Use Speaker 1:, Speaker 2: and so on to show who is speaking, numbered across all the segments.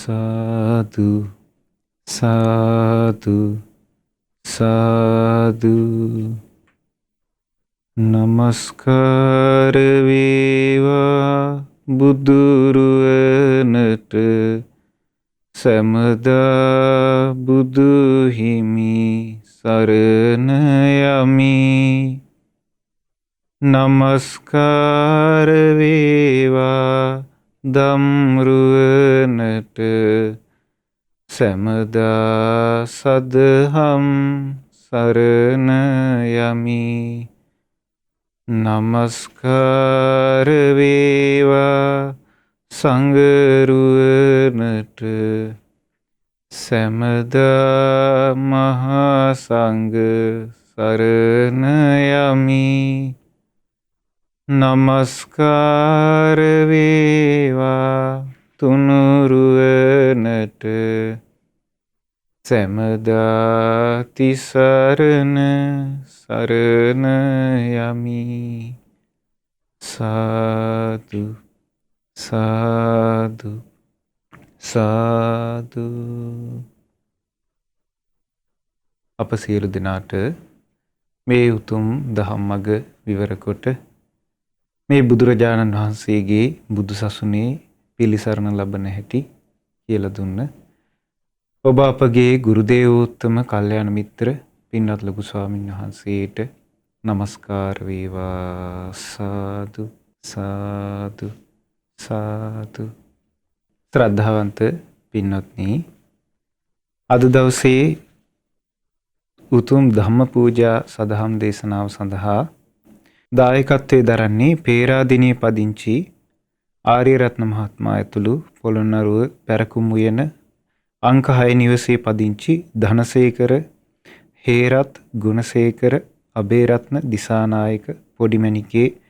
Speaker 1: සාදු සාදු සාදු නමස්කාර වේවා බුදුරුවනට සමදා බුදු හිමි සරණ යමි. නමස්කාර වේවා දම්රුවනට සැමදා සදහම් සරණ යමි. නමස්කාර වේවා සංඝරුවනට සැමදා මහා සංඝ සරණ යමි. නමස්කාර වේවා තුනුරුවනට සැමදා තිසරණ සරණ යමි. සාදු සාදු සාදු. අප සියලු දෙනාට මේ උතුම් දහම් මඟ විවර කොට මේ බුදුරජාණන් වහන්සේගේ බුදු සසුනේ පිළිසරණ ලබන හැටි කියලා දුන්න ඔබ අපගේ ගුරු දේවෝත්තම කල්යාණ මිත්‍ර පින්වත් ලොකු ස්වාමීන් වහන්සේට নমස්කාර වේවා. සාදු සාදු සාදු. ශ්‍රද්ධාවන්ත පින්වත්නි, අද දවසේ උතුම් ධම්ම පූජා සදහම් දේශනාව සඳහා දායකත්වයේ දරන්නේ පේරාදෙණිය පදිංචි ආර්යරත්න මහත්මයා ඇතුළු පොළොන්නරුව පැරකුම් උයන අංක 6 නිවසේ පදිංචි ධනසේකර, හේරත්, ගුණසේකර, අබේරත්න, දිසානායක, පොඩිමැණිකේ,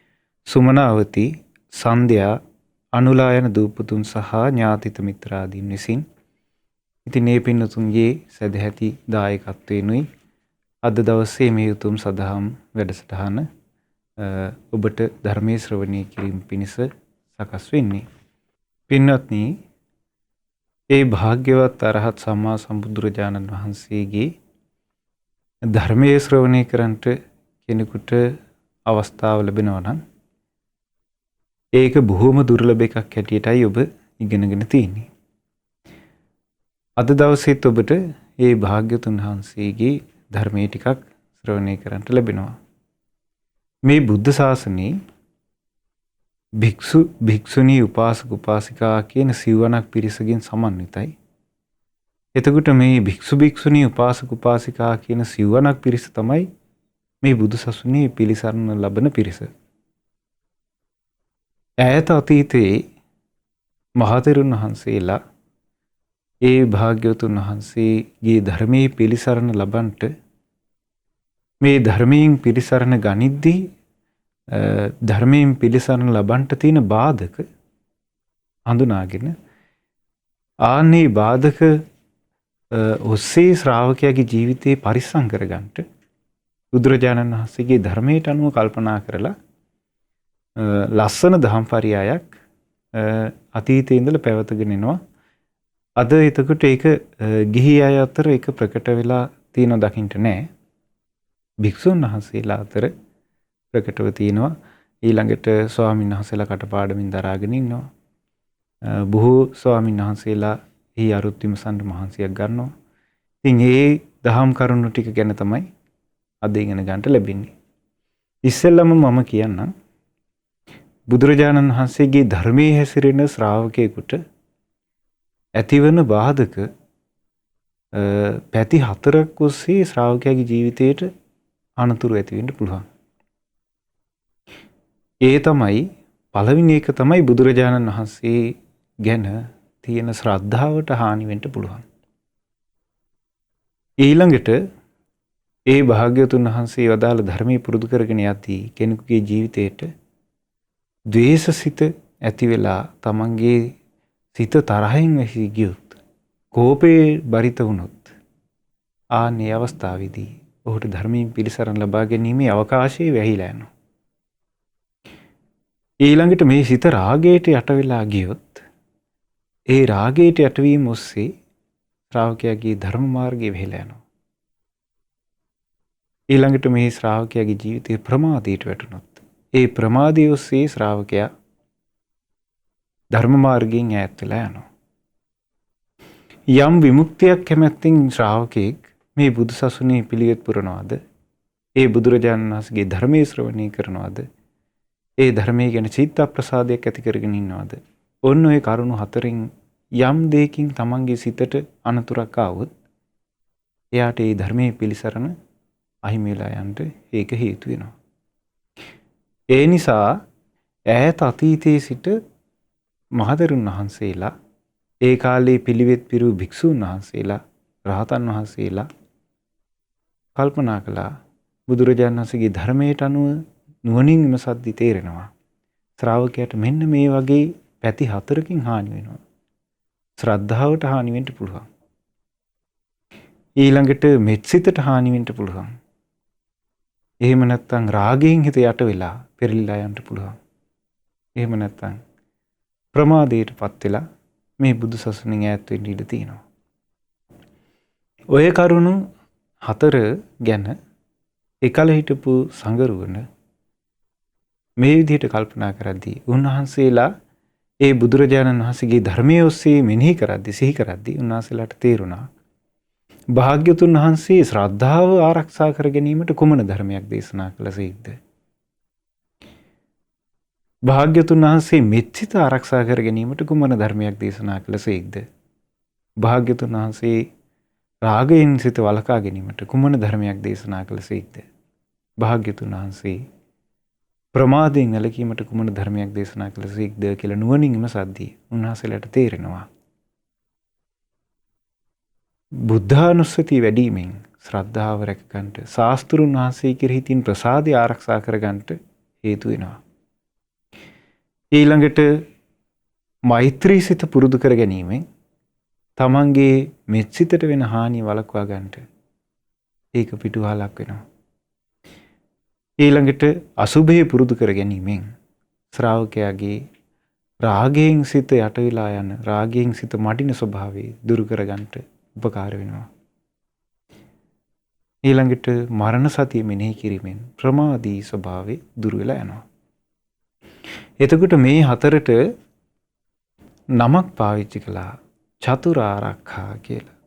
Speaker 1: සුමනාවති, සන්ධ්‍යා, අනුලා යන දූපතුන් සහ ඥාතිත මිත්‍රාදීන් විසින් ඉතින් මේ පින්නතුන්ගේ සදැහැති දායකත්වයෙන්ුයි අද දවසේ මේ උතුම් සදහම් වැඩසටහන ඔබට ධර්මයේ ශ්‍රවණය කිරීම පිණිස සකස් වෙන්නේ. පින්වත්නි, ඒ භාග්‍යවත් අරහත් සම්මා සම්බුදුරජාණන් වහන්සේගේ ධර්මයේ ශ්‍රවණය කරන්නට කෙනෙකුට අවස්ථාව ලැබෙනවා නම් ඒක බොහොම දුර්ලභ එකක් හැටියටයි ඔබ ඉගෙනගෙන තියෙන්නේ. අද දවසේත් ඔබට මේ භාග්‍යතුන් වහන්සේගේ ධර්මයේ ටිකක් ශ්‍රවණය කරන්නට ලැබෙනවා. මේ බුද්ධ ශාසනයේ භික්ෂු භික්ෂුණී උපාසක උපාසිකා කියන සිවණක් පිරිසකින් සමන්විතයි. එතකොට මේ භික්ෂු භික්ෂුණී උපාසක උපාසිකා කියන සිවණක් පිරිස තමයි මේ බුදු සසුනේ පිළිසරණ ලබන පිරිස. ඈත අතීතයේ මහතෙරුන් වහන්සේලා ඒ භාග්‍යවතුන් වහන්සේගේ ධර්මයේ පිළිසරණ ලබන්නට මේ ධර්මයෙන් පිළිසරණ ගනිද්දී ධර්මයෙන් පිළිසරණ ලබන්නට තියෙන බාධක හඳුනාගෙන ආන්නේ බාධක ඔස්සේ ශ්‍රාවකයාගේ ජීවිතේ පරිස්සම් කරගන්නට බුදුරජාණන් වහන්සේගේ ධර්මයට අනුව කල්පනා කරලා ලස්සන දහම් පරයයක් අතීතයේ ඉඳලා පැවතගෙන එනවා. අද එතකොට ඒක ගිහි අය අතර ඒක ප්‍රකට වෙලා තියෙනව දකින්න නෑ. භික්ෂුන් වහන්සේලා අතර ප්‍රකටව තියෙනවා. ඊළඟට ස්වාමීන් වහන්සේලා කටපාඩමින් දරාගෙන ඉන්නවා. බොහෝ ස්වාමීන් වහන්සේලා එහි අරුත් විමසන්න මහන්සියක් ගන්නවා. ඉතින් මේ දහම් කරුණු ටික ගැන තමයි අද ඉගෙන ගන්නට ලැබෙන්නේ. ඉස්සෙල්ලම මම කියන්නම් බුදුරජාණන් වහන්සේගේ ධර්මයේ හැසිරෙන ශ්‍රාවකයෙකුට ඇතිවන බාධක පැති 4ක් ඔස්සේ ශ්‍රාවකයාගේ ජීවිතයට අනතුරු ඇති වෙන්න පුළුවන්. ඒ තමයි පළවෙනි එක තමයි බුදුරජාණන් වහන්සේ ගැන තියෙන ශ්‍රද්ධාවට හානි වෙන්න පුළුවන්. ඊළඟට ඒ භාග්‍යවතුන් වහන්සේ වදාළ ධර්මයේ පුරුදු කරගෙන යද්දී කෙනෙකුගේ ජීවිතයට ද්වේෂසිත ඇති වෙලා තමන්ගේ සිත තරහින් වැසී ගියොත්, කෝපේ බරිත වුණොත් ආන්නේ අවස්ථාවේදී ඔහුට ධර්මයෙන් පිළිසරණ ලබා ගැනීමේ අවකාශය වැහිලා යනවා. ඊළඟට මේ සිත රාගයට යට වෙලා ගියොත් ඒ රාගයට යටවීම ඔස්සේ ශ්‍රාවකයාගේ ධර්ම මාර්ගයේ වෙහෙලා යනවා. ඊළඟට මේ ශ්‍රාවකයාගේ ජීවිතේ ප්‍රමාදයට වැටුණොත් ඒ ප්‍රමාදයේ ඔස්සේ ශ්‍රාවකයා ධර්ම මාර්ගයෙන් ඈත් වෙලා යනවා. යම් විමුක්තියක් කැමැත්තෙන් ශ්‍රාවකෙක් මේ බුදු සසුනේ පිළිවෙත් පුරනවාද, ඒ බුදුරජාණන් වහන්සේගේ ධර්මයේ ශ්‍රවණය කරනවාද, ඒ ධර්මයේ ගැන චිත්ත ප්‍රසාදයක් ඇති කරගෙන ඉන්නවාද, ඔන්න ඔය කරුණු හතරෙන් යම් දෙයකින් තමන්ගේ සිතට අනතුරක් ආවොත් එයාට ඒ ධර්මයේ පිළිසරණ අහිමි වෙලා යන්න ඒක හේතු වෙනවා. ඒ නිසා ඈත අතීතයේ සිට මහතෙරුන් වහන්සේලා, ඒ කාලේ පිළිවෙත් පිරූ භික්ෂූන් වහන්සේලා, රහතන් වහන්සේලා කල්පනා කළා බුදුරජාණන් වහන්සේගේ ධර්මයට අනුව නුවණින් විමසද්දී තේරෙනවා ශ්‍රාවකයාට මෙන්න මේ වගේ පැති හතරකින් හානි වෙනවා. ශ්‍රද්ධාවට හානි වෙන්න පුළුවන්. ඊළඟට මෙත්සිතට හානි වෙන්න පුළුවන්. එහෙම නැත්නම් රාගයෙන් හිත යට වෙලා පෙරලිලා යන්න පුළුවන්. එහෙම නැත්නම් ප්‍රමාදයටපත් වෙලා මේ බුදු සසුනෙන් ඈත් වෙන්න ඉඩ තියෙනවා. ඔය කරුණු හතර ගැන එකල හිටපු සංගරුවන මේ විදිහට කල්පනා කරද්දී උන්වහන්සේලා ඒ බුදුරජාණන් වහන්සේගේ ධර්මයේ ඔස්සේ මෙනෙහි කරද්දී, සිහි කරද්දී උන්වහන්සේලාට තේරුණා භාග්‍යතුන් වහන්සේ ශ්‍රද්ධාව ආරක්ෂා කර ගැනීමට කුමන ධර්මයක් දේශනා කළසේක්ද? භාග්‍යතුන් වහන්සේ මෙත්සිත ආරක්ෂා කර ගැනීමට කුමන ධර්මයක් දේශනා කළසේක්ද? භාග්‍යතුන් වහන්සේ රාගයෙන් සිත වළකා ගැනීමට කුමන ධර්මයක් දේශනා කළසේක්ද? භාග්‍යතුන් වහන්සේ ප්‍රමාදයෙන් වැළකීමට කුමන ධර්මයක් දේශනා කළසේක්ද කියලා නුවණින් විමසද්දී උන්වහන්සේලාට තේරෙනවා බුද්ධානුස්සතිය වැඩිමෙන් ශ්‍රද්ධාව රැකගන්නට, ශාස්ත්‍රුන් වහන්සේ කෙරෙහි තියෙන ප්‍රසාදය ආරක්ෂා කරගන්නට හේතු වෙනවා. ඊළඟට මෛත්‍රී සිත පුරුදු කර ගැනීමෙන් තමන්ගේ මෙත්සිතට වෙන හානිය වළක්වා ගන්නට ඒක පිටුවහලක් වෙනවා. ඊළඟට අසුභය පුරුදු කර ගැනීමෙන් ශ්‍රාවකයාගේ රාගයෙන් සිත යට වෙලා යන, රාගයෙන් සිත මඩින ස්වභාවය දුරු කර ගන්නට උපකාර වෙනවා. ඊළඟට මරණ සතිය මෙනෙහි කිරීමෙන් ප්‍රමාදී ස්වභාවය දුරු වෙලා යනවා. එතකොට මේ හතරට නමක් පාවිච්චි කළා චතුරාර්යකා කියලා.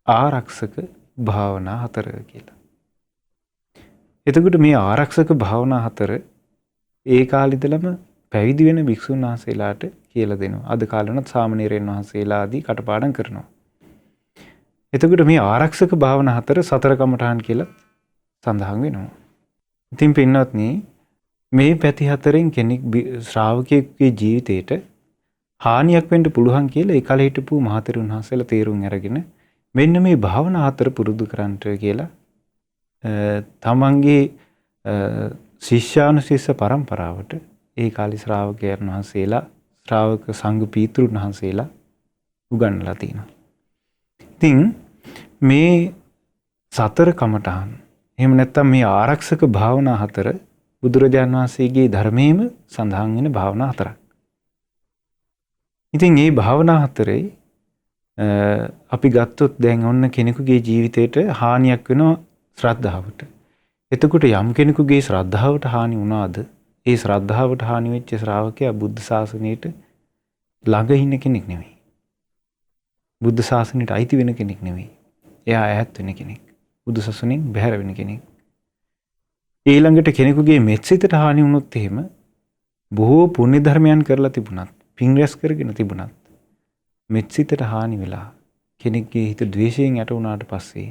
Speaker 1: ආරක්ෂක භාවනා හතර කියලා. එතකොට මේ ආරක්ෂක භාවනා හතර ඒ කාලේ ඉඳලම පැවිදි වෙන භික්ෂුන් වහන්සේලාට කියලා දෙනවා. අද කාලේ සාමණේරයන් වහන්සේලා ආදී කටපාඩම් කරනවා. එතකොට මේ ආරක්ෂක භාවනා හතර සතර කමඨාන් කියලා සඳහන් වෙනවා. ඉතින් පින්වත්නි මේ පැති හතරෙන් කෙනෙක් ශ්‍රාවකයෙකුගේ ජීවිතේට හානියක් වෙන්න පුළුවන් කියලා ඒ කාලේ හිටපු මහතෙරුන් වහන්සේලා තේරුම් අරගෙන මෙන්න මේ භාවනා හතර පුරුදු කරන්නට කියලා තමන්ගේ ශිෂ්‍යානුශිෂ්‍ය පරම්පරාවට ඒ කාලේ ශ්‍රාවකයන් වහන්සේලා, ශ්‍රාවක සංඝ පීතෘන් වහන්සේලා උගන්වලා තිනවා. ඉතින් මේ සතර කමඨාන් එහෙම නැත්නම් මේ ආරක්ෂක භාවනා හතර බුදුරජාණන් වහන්සේගේ ධර්මයේම සඳහන් වෙන භාවනා හතරක්. ඉතින් මේ භාවනා හතරේ අපි ගත්තොත් දැන් ඔන්න කෙනෙකුගේ ජීවිතේට හානියක් වෙනවා ශ්‍රද්ධාවට. එතකොට යම් කෙනෙකුගේ ශ්‍රද්ධාවට හානි වුණාද ඒ ශ්‍රද්ධාවට හානි වෙච්ච ශ්‍රාවකයා බුද්ධ ශාසනයට ළඟ ඉන්න කෙනෙක් නෙවෙයි. බුද්ධ ශාසනයට අයිති වෙන කෙනෙක් නෙවෙයි. එයා ඈත් වෙන කෙනෙක්. බුදු සසුනෙන් බැහැර වෙන කෙනෙක්. ඊළඟට කෙනෙකුගේ මෙත්සිතට හානි වුණොත් එහෙම බොහෝ පුණ්‍ය ධර්මයන් කරලා තිබුණත්, පින් රැස් කරගෙන තිබුණත් මෙත්සිතට හානි වෙලා කෙනෙක්ගේ හිත ද්වේෂයෙන් යට වුණාට පස්සේ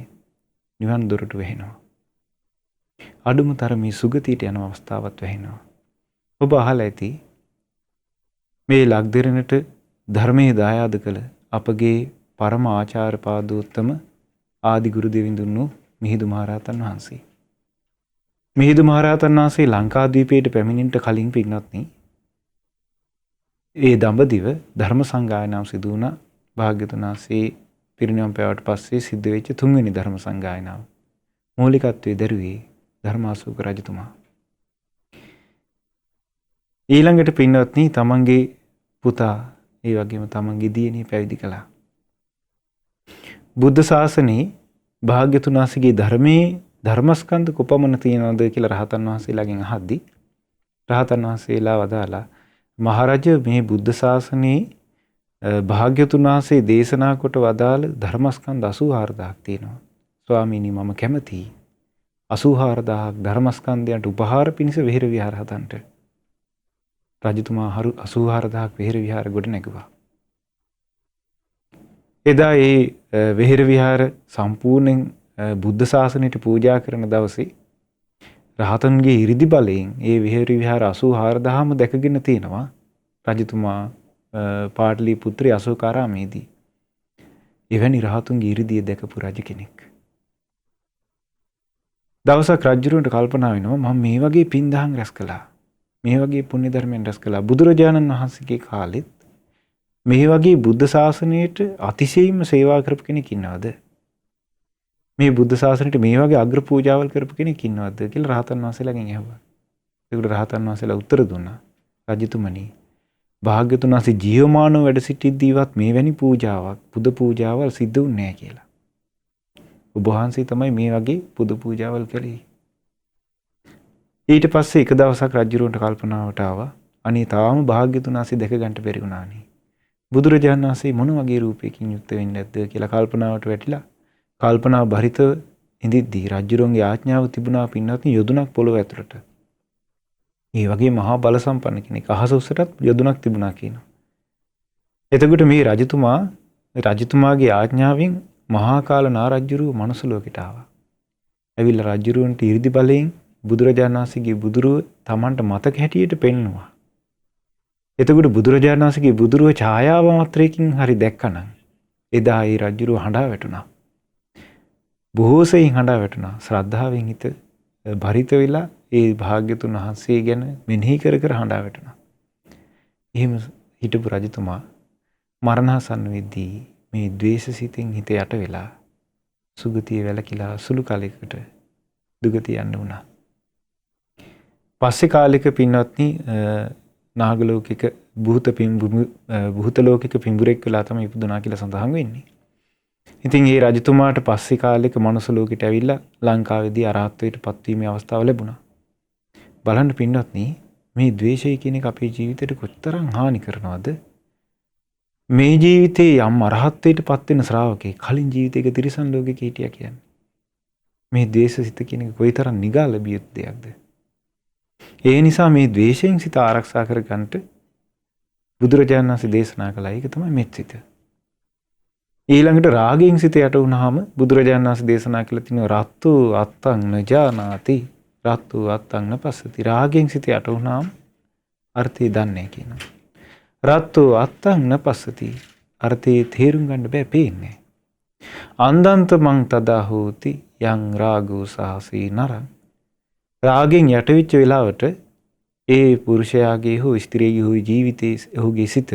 Speaker 1: නිවන් දොරට වැහෙනවා. අඩුම තරමේ සුගතියට යන අවස්ථාවක් වැහෙනවා. ඔබ අහලා ඇති මේ ලක්දිරණට ධර්මයේ දායාද කළ අපගේ පරම ආචාර්ය පාදෝත්තම ආදි ගුරු දෙවිඳුන් වූ මිහිඳු මහරහතන් වහන්සේ. මිහිඳු මහරහතන් වහන්සේ ලංකාද්වීපයට පැමිණෙන්නට කලින් පින්වත්නි ඒ දඹදිව ධර්ම සංගායනාව සිදු වුණා. භාග්‍යවතුන් වහන්සේ පිරිනිවන් පෑවට පස්සේ සිද්ධ වෙච්ච තුන්වෙනි ධර්ම සංගායනාව. මූලිකත්වයේ දරුවේ ධර්මාශෝක රජතුමා. ඊළඟට පින්වත්නි තමන්ගේ පුතා ඒ වගේම තමන්ගේ දියණිය පැවිදි කළා. බුද්ධ ශාසනයේ භාග්‍යතුන් වහන්සේගේ ධර්මයේ ධර්මස්කන්ධ කොපමණ තියෙනවද කියලා රහතන් වහන්සේලාගෙන් අහද්දී රහතන් වහන්සේලා වදාලා මහරජ මේ බුද්ධ ශාසනයේ භාග්‍යතුන් වහන්සේ දේශනා කොට වදාළ ධර්මස්කන්ධ 84000ක් තියෙනවා. ස්වාමීනි මම කැමතියි 84000ක් ධර්මස්කන්ධයන්ට උපහාර පිණිස විහෙර විහාර හදන්නට. රජතුමා 84000ක් විහෙර විහාර ගොඩ නැගුවා. එදා ඒ විහෙර විහාර සම්පූර්ණයෙන් බුද්ධ ශාසනයට පූජා කරන දවසේ රහතන්ගේ 이르දි බලයෙන් ඒ විහෙර විහාර 84000ම දැකගෙන තියෙනවා රජතුමා පාටලිපුත්‍ර අශෝකාරාමේදී. එවැනි රහතුන්ගේ 이르දිය දැකපු රජ කෙනෙක්. දවසක් රජුරන්ට කල්පනා වෙනවා මම මේ වගේ පින් දහම් රැස් කළා. මේ වගේ පුණ්‍ය ධර්මයන් රැස් කළා. බුදුරජාණන් වහන්සේගේ කාලෙත් මේ වගේ බුද්ධ ශාසනයට අතිශයින්ම සේවා කරපු කෙනෙක් ඉන්නවද? මේ බුද්ධ ශාසනයට මේ වගේ අග්‍ර පූජාවල් කරපු කෙනෙක් ඉන්නවද කියලා රහතන් වහන්සේලාගෙන් අහුවා. ඒකට රහතන් වහන්සේලා උත්තර දුන්නා. රජතුමනි, භාග්‍යතුන් වහන්සේ ජීවමානව වැඩ සිටිද්දීවත් මේවැනි පූජාවක්, පුද පූජාවල් සිද්ධ වුණේ නැහැ කියලා. ඔබ වහන්සේ තමයි මේ වගේ පුද පූජාවල් කළේ. ඊට පස්සේ එක දවසක් රජුරන්ට කල්පනාවට ආවා අනේ තාම භාග්‍යතුන් වහන්සේ දැක ගන්න බැරි වුණානේ. බුදුරජාණන් වහන්සේ මොන වගේ රූපයකින් යුක්ත වෙන්නේ නැද්ද කියලා කල්පනාවට වැටිලා කල්පනා බරිත ඉඳිද්දී රජුරන්ගේ ආඥාව තිබුණා පින්නත් යොදුනක් පොළොව ඇතුළට. මේ වගේ මහා බල සම්පන්න කෙනෙක් අහස උසටත් යොදුනක් තිබුණා කියනවා. එතකොට මේ රජතුමාගේ ආඥාවෙන් මහා කාල නාරජුරුව මනුස්ස ලෝකෙට ආවා. ඇවිල්ලා රජුරන්ට 이르දි බලයෙන් බුදුරජාණන් වහන්සේගේ බුදුරුව Tamanට මතක හැටියට පෙන්නුවා. එතකොට බුදුරජාණන් වහන්සේගේ බුදුරුව ඡායාව මාත්‍රයකින් හරි දැක්කනම් එදා ඒ රජුරුව හඬා වැටුණා. බොහෝ සෙයින් හඬා වැටුණා. ශ්‍රද්ධාවෙන් හිත භරිත වෙලා ඒ භාග්‍යතුන් වහන්සේ ගැන මෙනෙහි කර කර හඬා වැටුණා. එහෙම හිටපු රජතුමා මරණාසන්න වෙද්දී මේ ද්වේෂසිතින් හිත යට වෙලා සුගතිය වැළකීලා සුළු කාලයකට දුගතිය යන්න වුණා. පස්සේ කාලෙක පින්වත්නි නාග ලෝකික භූත ලෝකික පිඹුරෙක් වෙලා තමයි ඉපදුනා කියලා සඳහන් වෙන්නේ. ඉතින් ඒ රජතුමාට පස්සේ කාලෙක මනුස්ස ලෝකෙට ඇවිල්ලා ලංකාවේදී අරහත්ත්වයට පත්වීමේ අවස්ථාව ලැබුණා. බලන්න පින්වත්නි මේ ද්වේෂය කියන එක අපේ ජීවිතේට කොතරම් හානි කරනවද? මේ ජීවිතේ යම් අරහත්ත්වයට පත් වෙන ශ්‍රාවකේ කලින් ජීවිතයක තිරිසන් ලෝකෙක හිටියා කියන්නේ. මේ ද්වේෂසිත කියන එක කොයිතරම් නිගා ලැබිය යුතු දෙයක්ද? ඒ නිසා මේ ද්වේෂයෙන් සිත ආරක්ෂා කරගන්නට බුදුරජාණන් වහන්සේ දේශනා කළා. ඒක තමයි මෙත්සිත. ඊළඟට රාගයෙන් සිත යට වුණාම බුදුරජාණන් වහන්සේ දේශනා කළ තියෙනවා රත්තු අත්තං නජානාති රත්තු අත්තං නපස්සති. රාගයෙන් සිත යට වුණාම අර්ථය දන්නේ කියනවා. රත්තු අත්තං නපස්සති අර්ථය තේරුම් ගන්න බෑ පේන්නේ. අන්දන්ත මං තදා හෝති යං රාගෝ සහසී නරං. රාගෙන් යටවිච්ච වෙලාවට ඒ පුරුෂයාගේ හෝ ස්ත්‍රියගේ හෝ ජීවිතයේ ඔහුගේ සිත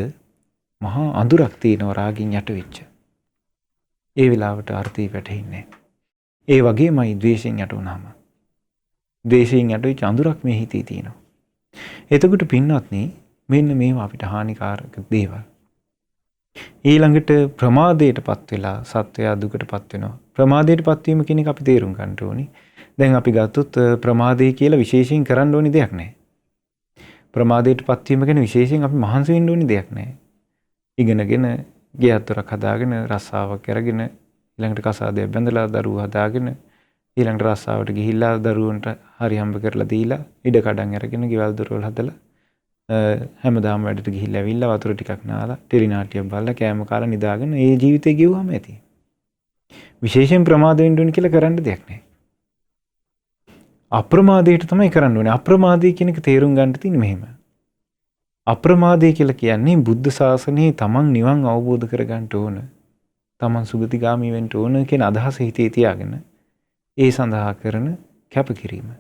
Speaker 1: මහා අඳුරක් තියෙනවා රාගෙන් යටවිච්ච. ඒ වෙලාවට අර්ථය වැටහෙන්නේ. ඒ වගේමයි ද්වේෂයෙන් යට වුණාම. ද්වේෂයෙන් යටවිච්ච අඳුරක් මේ හිතේ තියෙනවා. එතකොට පින්වත්නි මෙන්න මේවා අපිට හානිකාරක දේවල්. ඊළඟට ප්‍රමාදයටපත් වෙලා සත්වයා දුකටපත් වෙනවා. ප්‍රමාදයටපත් වීම කියන එක අපි තේරුම් ගන්න ඕනේ. දැන් අපි ගත්තොත් ප්‍රමාදය කියලා විශේෂයෙන් කරන්න ඕනි දෙයක් නැහැ. ප්‍රමාදයටපත් වීම ගැන විශේෂයෙන් අපි මහන්සි වෙන්න ඕනි දෙයක් නැහැ. ඉගෙනගෙන ගෙයත්තරක් හදාගෙන රස්සාවක් කරගෙන ඊළඟට කසාදයක් බැඳලා දරුවෝ හදාගෙන ඊළඟට රස්සාවට ගිහිල්ලා දරුවන්ට හරි හම්බ කරලා දීලා ඉඩ කඩන් අරගෙන ගෙවල් දොරවල් හදලා හැමදාම වැඩට ගිහිල්ලා ඇවිල්ලා වතුර ටිකක් නාලා ටෙලි නාට්‍යයක් බලලා කෑම කාලා නිදාගෙන ඒ ජීවිතේ ගෙවුවම ඇති. විශේෂයෙන් ප්‍රමාද වෙන්න ඕනි කියලා කරන්න දෙයක් නැහැ. අප්‍රමාදයට තමයි කරන්න ඕනේ. අප්‍රමාදය කියන එක තේරුම් ගන්න තියෙන්නේ මෙහෙම. අප්‍රමාදය කියලා කියන්නේ බුද්ධ ශාසනයේ තමන් නිවන් අවබෝධ කරගන්න ඕන. තමන් සුගතිගාමී වෙන්න ඕන කියන අදහස හිතේ තියාගෙන ඒ සඳහා කරන කැපකිරීම.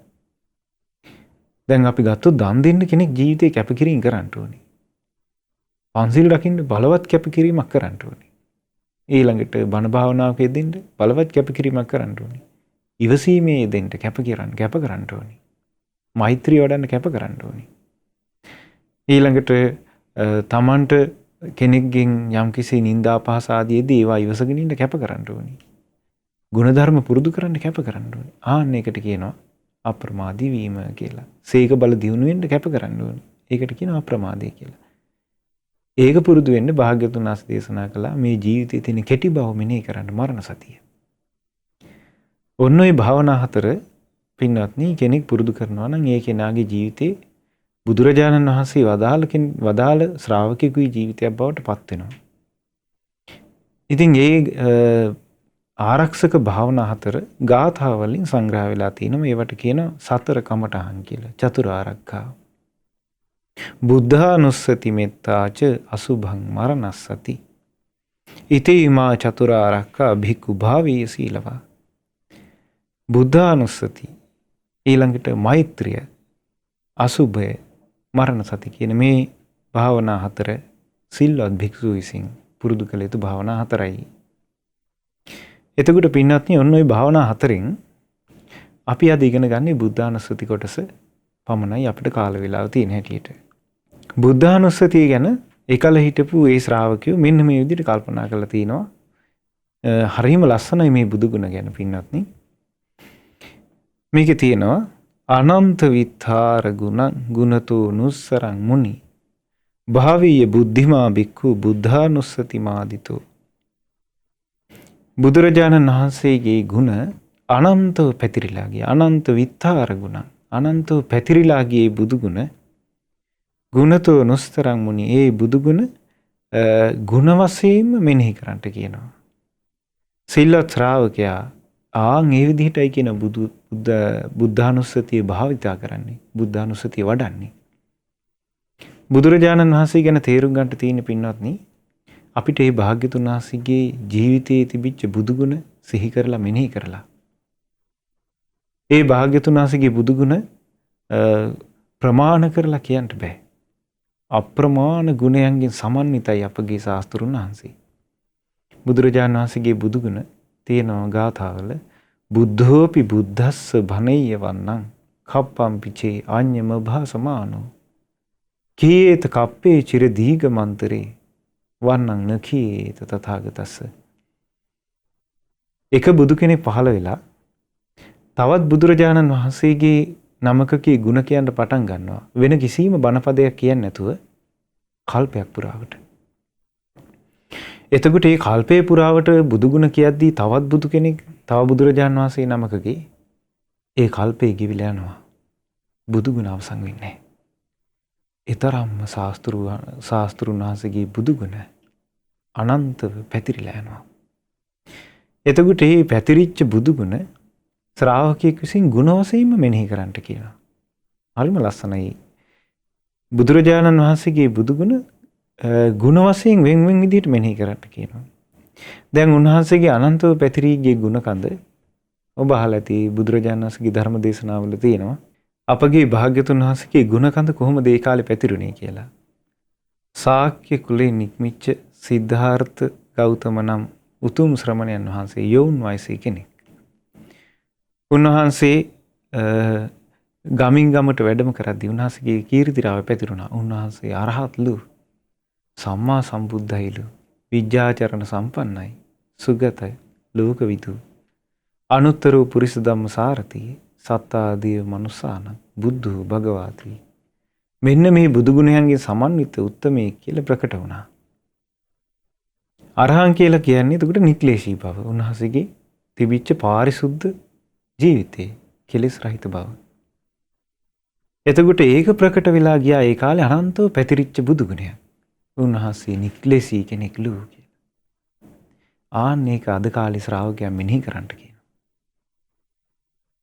Speaker 1: දැන් අපි ගත්තොත් දන් දෙන්න කෙනෙක් ජීවිතේ කැපකිරීම කරන්න ඕනේ. පන්සිල් රකින්න බලවත් කැපකිරීමක් කරන්න ඕනේ. ඊළඟට බණ භාවනාවක යෙදෙන්න බලවත් කැපකිරීමක් කරන්න ඕනේ. ඉවසීමේ යෙදෙන්න කැප කරන්න ඕනේ. මෛත්‍රිය වඩන්න කැප කරන්න ඕනේ. ඊළඟට තමන්ට කෙනෙක්ගෙන් යම්කිසි නින්දා අපහාස ආදීදී ඒවා ඉවසගෙන ඉන්න කැප කරන්න ඕනේ. ගුණධර්ම පුරුදු කරන්න කැප කරන්න ඕනේ. ආන්න ඒකට කියනවා අප්‍රමාදී වීම කියලා. සීක බල දියුණු වෙන්න කැප කරන්න ඕනේ. ඒකට කියනවා අප්‍රමාදී කියලා. ඒක පුරුදු වෙන්න භාග්‍යවතුන් වහන්සේ දේශනා කළා මේ ජීවිතයේ තියෙන කෙටි බව මෙනෙහි කරන්න මරණ සතිය. ඔන්න ඔය භාවනා හතර පින්වත්නි කෙනෙක් පුරුදු කරනවා නම් ඒ කෙනාගේ ජීවිතේ බුදුරජාණන් වහන්සේ වදාළ ශ්‍රාවකෙකුගේ ජීවිතයක් බවට පත් වෙනවා. ඉතින් ඒ ආරක්ෂක භාවනා හතර ගාථා වලින් සංග්‍රහ වෙලා තිනවා. ඒවට කියනවා සතර කමඨහන් කියලා. චතුර ආරක්ඛා. බුද්ධානුස්සති මෙත්තාච අසුභං මරණස්සති. ඉතිමා චතුර ආරක්ඛා භික්ඛු භාවී සීලවා. බුද්ධානුස්සති ඊළඟට මෛත්‍රිය අසුභය මරණ සති කියන මේ භාවනා හතර සිල්වත් භික්ෂුව විසින් පුරුදු කළ යුතු භාවනා හතරයි. එතකොට පින්වත්නි ඔන්න ඔය භාවනා හතරෙන් අපි අද ඉගෙන ගන්නේ බුද්ධානුස්සති කොටස පමණයි අපිට කාල වේලාව තියෙන හැටියට. බුද්ධානුස්සතිය ගැන එකල හිටපු ඒ ශ්‍රාවකයෝ මෙන්න මේ විදිහට කල්පනා කරලා තිනවා. හරිම ලස්සනයි මේ බුදු ගුණ ගැන පින්වත්නි. මේකේ තියෙනවා අනන්ත විත්තාර ගුණතෝ නුස්සරං මුනි භාවීය බුද්ධිමා බික්ඛු බුද්ධානුස්සති මාදිතෝ. බුදුරජාණන් වහන්සේගේ ගුණ අනන්තව පැතිරිලා ගිය අනන්ත විත්තාර ගුණ අනන්තව පැතිරිලා ගියේ බුදු ගුණ ගුණතෝ නුස්සරං මුනි ඒ බුදු ගුණ ගුණ වශයෙන්ම මෙනෙහි කරන්නට කියනවා. සිල්වත් ශ්‍රාවකයා ආන් ඒ විදිහටයි කියන බුද්ධානුස්සතිය භාවිතා කරන්නේ බුද්ධානුස්සතිය වඩන්නේ. බුදුරජාණන් වහන්සේ ගැන තේරුම් ගන්නට තියෙන පින්වත්නි අපිට මේ භාග්‍යතුන් වහන්සේගේ ජීවිතයේ තිබිච්ච බුදුගුණ සිහි කරලා මෙනෙහි කරලා ඒ භාග්‍යතුන් වහන්සේගේ බුදුගුණ ප්‍රමාණ කරලා කියන්න බෑ. අප්‍රමාණ ගුණයන්ගෙන් සමන්විතයි අපගේ ශාස්ත්‍රුන් වහන්සේ. බුදුරජාණන් වහන්සේගේ බුදුගුණ තියෙනවා ගාථාවල බුද්ධෝපි බුද්ධස්ස භනෙය්‍ය වන්නං කප්පම් පිචේ අඤ්ඤම භාසමානෝ කීයේත කප්පේ චිර දීඝ මන්තරේ වන්නං නඛීත තථාගතස්ස. එක බුදු කෙනෙක් පහළ වෙලා තවත් බුදුරජාණන් වහන්සේගේ නමකගේ ගුණ කියන්න පටන් ගන්නවා වෙන කිසිම බණපදයක් කියන්නේ නැතුව කල්පයක් පුරාවට. එතකොට මේ කල්පේ පුරාවට බුදු ගුණ කියද්දී තවත් බුදු කෙනෙක් තව බුදුරජාණන් වහන්සේ නමකගේ ඒ කල්පේ ගිවිලා යනවා. බුදු ගුණ අවසන් වෙන්නේ නැහැ. ඊතරම්ම ශාස්ත්‍රුන් වහන්සේගේ බුදු ගුණ අනන්තව පැතිරිලා යනවා. එතකොට මේ පැතිරිච්ච බුදු ගුණ ශ්‍රාවකයෙක් විසින් ගුණ වශයෙන්ම මෙනෙහි කරන්නට කියනවා. හරිම ලස්සනයි. බුදුරජාණන් වහන්සේගේ බුදු ගුණ ගුණ වශයෙන් වෙන වෙන විදිහට මෙනෙහි කරන්නට කියනවා. දැන් උන්වහන්සේගේ අනන්තව පැතිරී ගිය ගුණ කඳ ඔබ අහලා ඇති බුදුරජාණන් වහන්සේගේ ධර්ම දේශනාවල තියෙනවා. අපගේ භාග්‍යතුන් වහන්සේගේ ගුණ කඳ කොහොමද ඒ කාලේ පැතිරුණේ කියලා. ශාක්‍ය කුලේ නික්මිච්ච සිද්ධාර්ථ ගෞතම නම් උතුම් ශ්‍රමණයන් වහන්සේ යෝන් වයසේ කෙනෙක්. උන්වහන්සේ ගමින් ගමට වැඩම කරද්දී උන්වහන්සේගේ කීර්තිරාව පැතිරුණා. උන්වහන්සේ අරහත්ලු සම්මා සම්බුද්ධයිලු විද්‍යාචරණ සම්පන්නයි සුගතයි ලෝකවිදු අනුත්තර පුරිස ධම්ම සාරති සත්තාදීව මනුසාන බුද්ධ භගවාති. මෙන්න මේ බුදු ගුණයන්ගේ සමන්විත උත්තමයේ කියලා ප්‍රකට වුණා. අරහං කියලා කියන්නේ එතකොට නික්ලේශී බව. උන්වහන්සේගේ තිබිච්ච පාරිශුද්ධ ජීවිතේ කෙලෙස් රහිත බව. එතකොට ඒක ප්‍රකට වෙලා ගියා ඒ කාලේ අනන්තව පැතිරිච්ච බුදු ගුණයක්. උන්වහන්සේ නික්ලේශී කෙනෙක්ලු කියලා. ආන්න ඒක අද කාලේ ශ්‍රාවකයන් මෙනෙහි කරන්නට කියනවා.